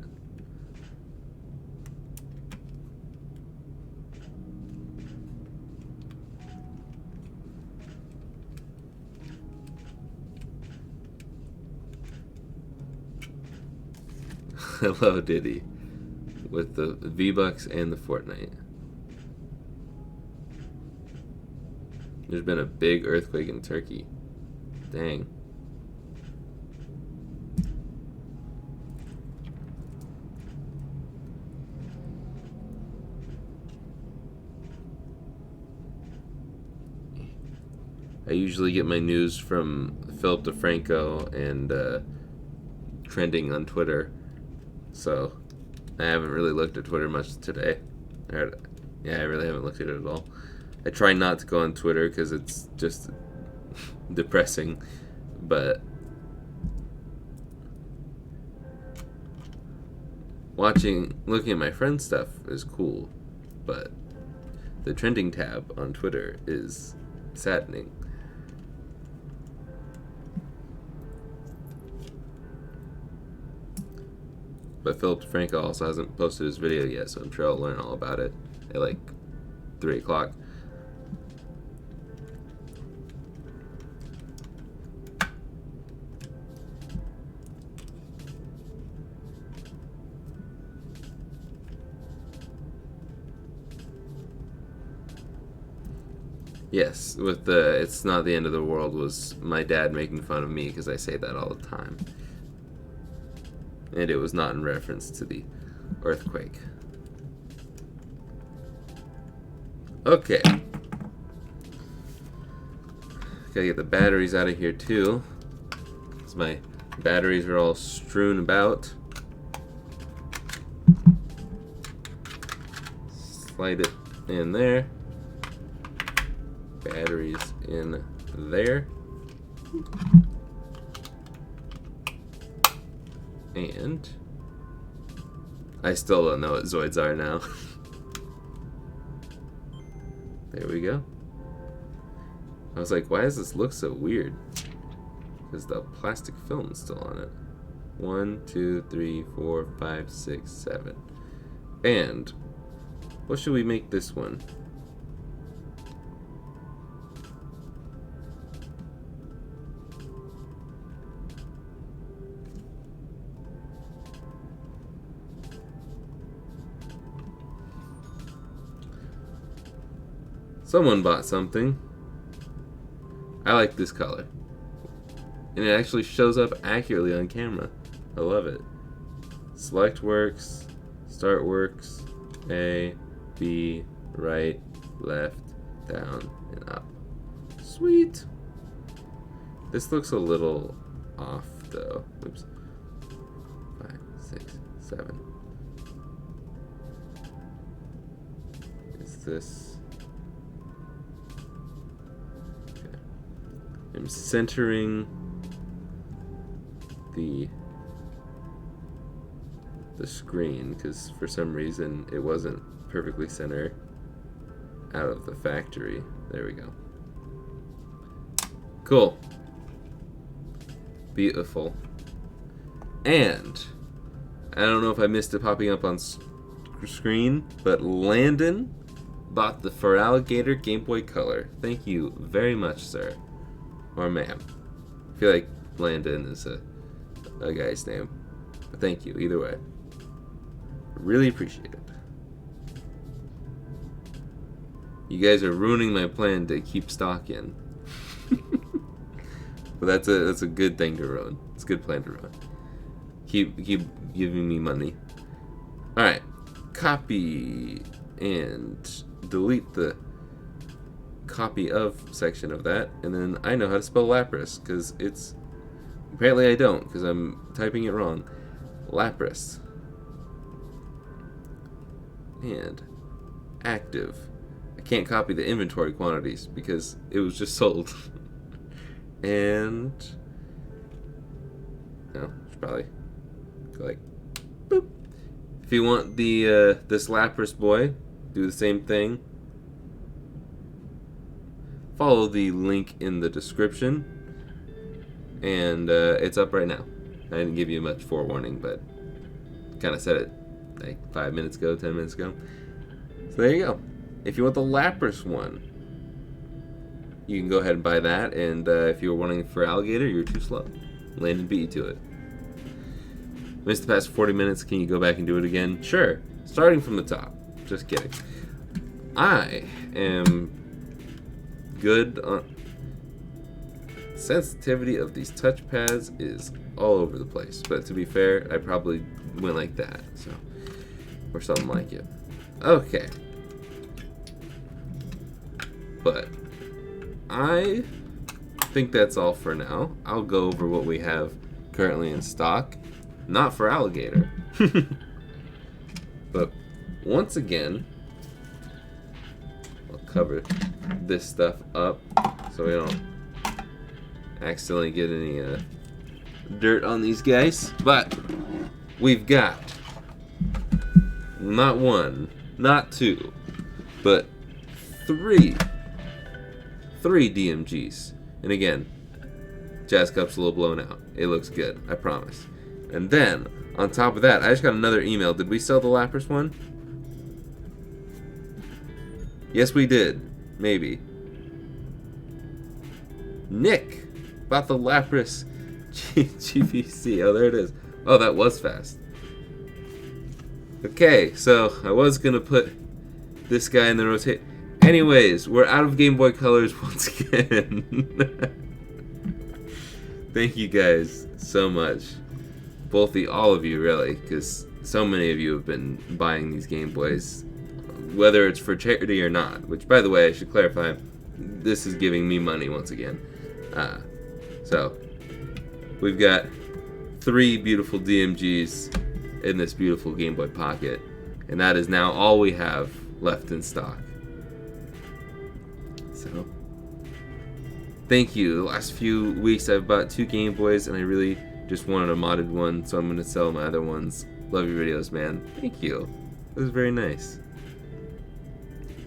Hello, Diddy. With the V-Bucks and the Fortnite. There's been a big earthquake in Turkey. Dang. I usually get my news from Philip DeFranco and trending on Twitter. So I haven't really looked at Twitter much today. Yeah, I really haven't looked at it at all. I try not to go on Twitter because it's just depressing, but looking at my friend's stuff is cool, but the trending tab on Twitter is saddening. But Philip DeFranco also hasn't posted his video yet, so I'm sure I'll learn all about it at like 3 o'clock. Yes, with the "it's not the end of the world" was my dad making fun of me because I say that all the time. And it was not in reference to the earthquake. Okay. Gotta get the batteries out of here too. Because my batteries are all strewn about. Slide it in there. Batteries in there. And I still don't know what Zoids are now. There we go. I was like, why does this look so weird? Because the plastic film is still on it. 1, 2, 3, 4, 5, 6, 7. And what should we make this one? Someone bought something. I like this color. And it actually shows up accurately on camera. I love it. Select works, start works, A, B, right, left, down, and up. Sweet. This looks a little off though. Oops. 5, 6, 7. Is this... I'm centering the screen because for some reason it wasn't perfectly center out of the factory. There we go. Cool. Beautiful. And I don't know if I missed it popping up on screen, but Landon bought the For Alligator Game Boy Color. Thank you very much, sir. Or ma'am. I feel like Landon is a guy's name. But thank you, either way. Really appreciate it. You guys are ruining my plan to keep stock in. But that's a good thing to ruin. It's a good plan to ruin. Keep giving me money. All right, copy and delete the copy of section of that, and then I know how to spell Lapras because it's apparently I don't because I'm typing it wrong. Lapras and active. I can't copy the inventory quantities because it was just sold. And no, should probably go like boop. If you want the this Lapras boy, do the same thing. Follow the link in the description, and it's up right now. I didn't give you much forewarning, but kind of said it like 5 minutes ago, 10 minutes ago. So there you go. If you want the Lapras one, you can go ahead and buy that, and if you were wanting for alligator, you're too slow. Landon beat you to it. Missed the past 40 minutes, can you go back and do it again? Sure. Starting from the top. Just kidding. I am good on... Sensitivity of these touch pads is all over the place, but to be fair, I probably went like that, so... Or something like it. Okay. But... I think that's all for now. I'll go over what we have currently in stock. Not for alligator. But once again, I'll cover this stuff up so we don't accidentally get any dirt on these guys. But we've got not one, not two, but three DMGs. And again, Jazz Cup's a little blown out. It looks good, I promise. And then, on top of that, I just got another email. Did we sell the Lapras one? Yes, we did. Maybe. Nick bought the Lapras GBC. Oh, there it is. Oh, that was fast. Okay, so I was going to put this guy in the rotate. Anyways, we're out of Game Boy Colors once again. Thank you guys so much. All of you, really, because so many of you have been buying these Game Boys, whether it's for charity or not, which, by the way, I should clarify, this is giving me money once again. So, we've got 3 beautiful DMGs in this beautiful Game Boy Pocket, and that is now all we have left in stock. So, thank you. The last few weeks I've bought 2 Game Boys, and I really just wanted a modded one, so I'm going to sell my other ones. Love your videos, man. Thank you. It was very nice.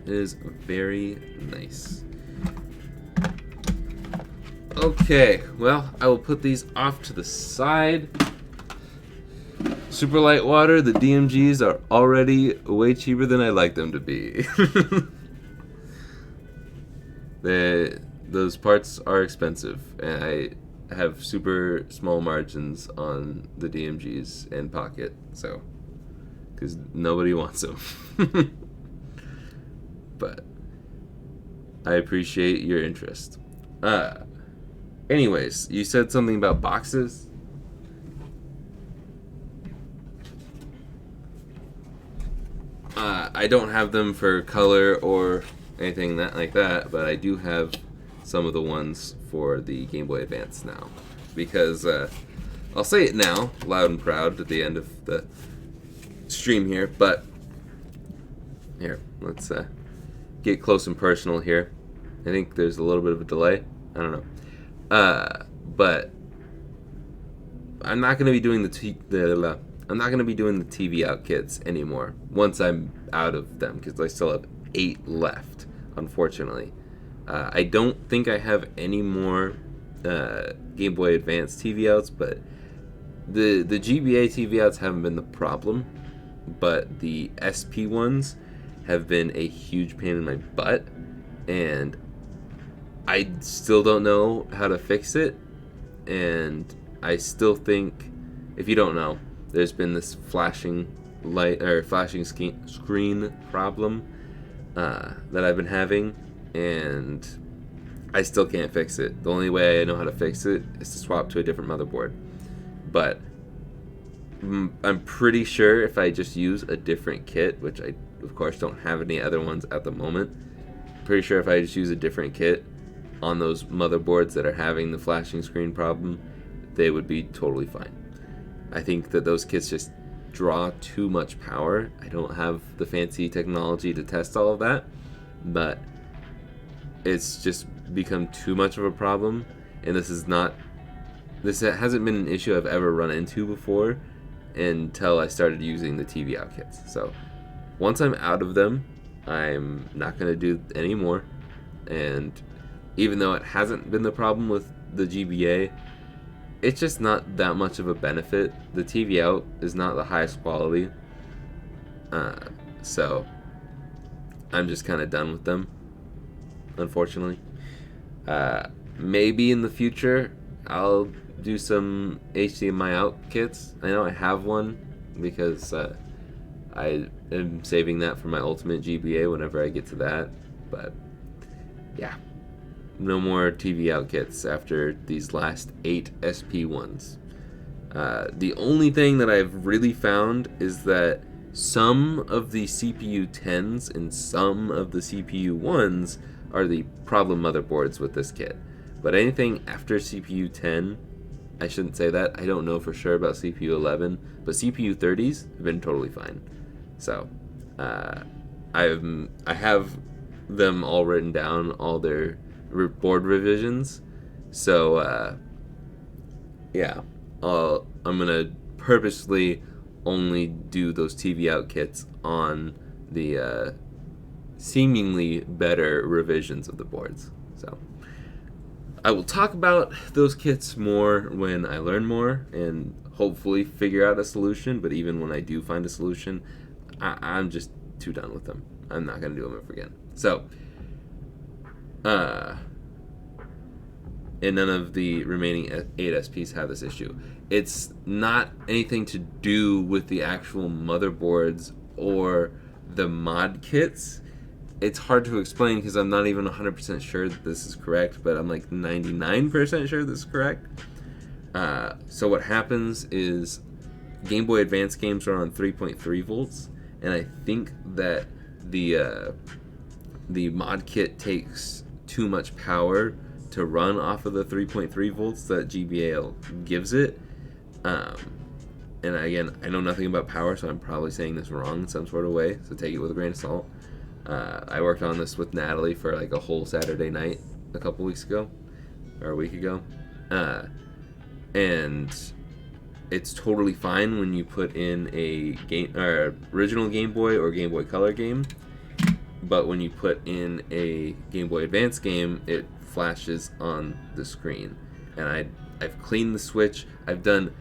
It is very nice. Okay, well, I will put these off to the side. Super light water, the DMGs are already way cheaper than I like them to be. Those parts are expensive, and I have super small margins on the DMGs and Pocket, so, because nobody wants them. But I appreciate your interest. Anyways, you said something about boxes. I don't have them for color or anything like that, but I do have some of the ones for the Game Boy Advance now, because I'll say it now, loud and proud, at the end of the stream here. But here, let's get close and personal here. I think there's a little bit of a delay. I don't know, but I'm not going to be doing I'm not going to be doing the TV out kits anymore once I'm out of them, because I still have 8 left, unfortunately. I don't think I have any more Game Boy Advance TV outs, but the GBA TV outs haven't been the problem, but the SP ones have been a huge pain in my butt, and I still don't know how to fix it. And I still think, if you don't know, there's been this flashing light or flashing screen problem that I've been having, and I still can't fix it. The only way I know how to fix it is to swap to a different motherboard. But I'm pretty sure if I just use a different kit, which I of course don't have any other ones at the moment, pretty sure if I just use a different kit on those motherboards that are having the flashing screen problem, they would be totally fine. I think that those kits just draw too much power. I don't have the fancy technology to test all of that, but it's just become too much of a problem, and this hasn't been an issue I've ever run into before until I started using the TV out kits. So once I'm out of them, I'm not going to do any more. And even though it hasn't been the problem with the GBA, it's just not that much of a benefit. The TV out is not the highest quality, so I'm just kind of done with them, unfortunately. Maybe in the future I'll do some HDMI out kits. I know I have one because I am saving that for my ultimate GBA whenever I get to that. But yeah, no more TV out kits after these last 8 SP1s. The only thing that I've really found is that some of the CPU 10s and some of the CPU 1s are the problem motherboards with this kit. But anything after CPU 10, I shouldn't say that. I don't know for sure about CPU 11, but CPU 30s have been totally fine. So I have them all written down, all their board revisions. So yeah, I'm gonna purposely only do those TV out kits on the seemingly better revisions of the boards. So I will talk about those kits more when I learn more and hopefully figure out a solution. But even when I do find a solution, I'm just too done with them. I'm not gonna do them ever again. So and none of the remaining 8 SPs have this issue. It's not anything to do with the actual motherboards or the mod kits. It's hard to explain because I'm not even 100% sure that this is correct, but I'm like 99% sure this is correct. So what happens is Game Boy Advance games are on 3.3 volts, and I think that the mod kit takes too much power to run off of the 3.3 volts that GBA gives it. And again, I know nothing about power, so I'm probably saying this wrong in some sort of way, so take it with a grain of salt. I worked on this with Natalie for like a whole Saturday night a couple weeks ago, or a week ago. And it's totally fine when you put in a game, original Game Boy or Game Boy Color game, but when you put in a Game Boy Advance game, it flashes on the screen. And I've cleaned the switch. I've done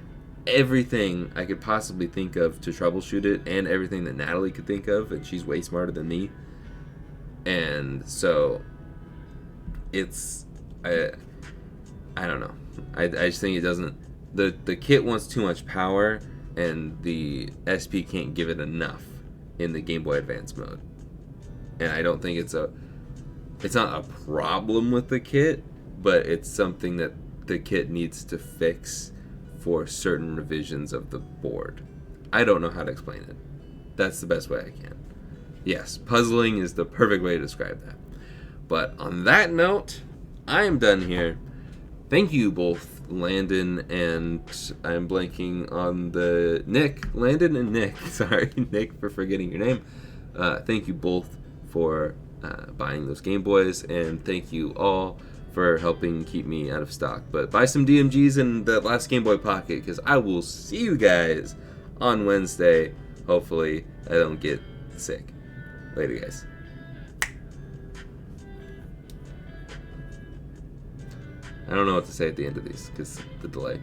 everything I could possibly think of to troubleshoot it, and everything that Natalie could think of, and she's way smarter than me. And so it's I don't know. I just think it doesn't. The kit wants too much power, and the SP can't give it enough in the Game Boy Advance mode. And I don't think it's not a problem with the kit, but it's something that the kit needs to fix for certain revisions of the board. I don't know how to explain it. That's the best way I can. Yes, puzzling is the perfect way to describe that. But on that note, I am done here. Thank you both, Landon and I'm blanking on the Nick. Landon and Nick. Sorry, Nick, for forgetting your name. Thank you both for buying those Game Boys, and thank you all for helping keep me out of stock. But buy some DMGs in the last Game Boy Pocket, because I will see you guys on Wednesday. Hopefully I don't get sick. Later, guys. I don't know what to say at the end of these because the delay.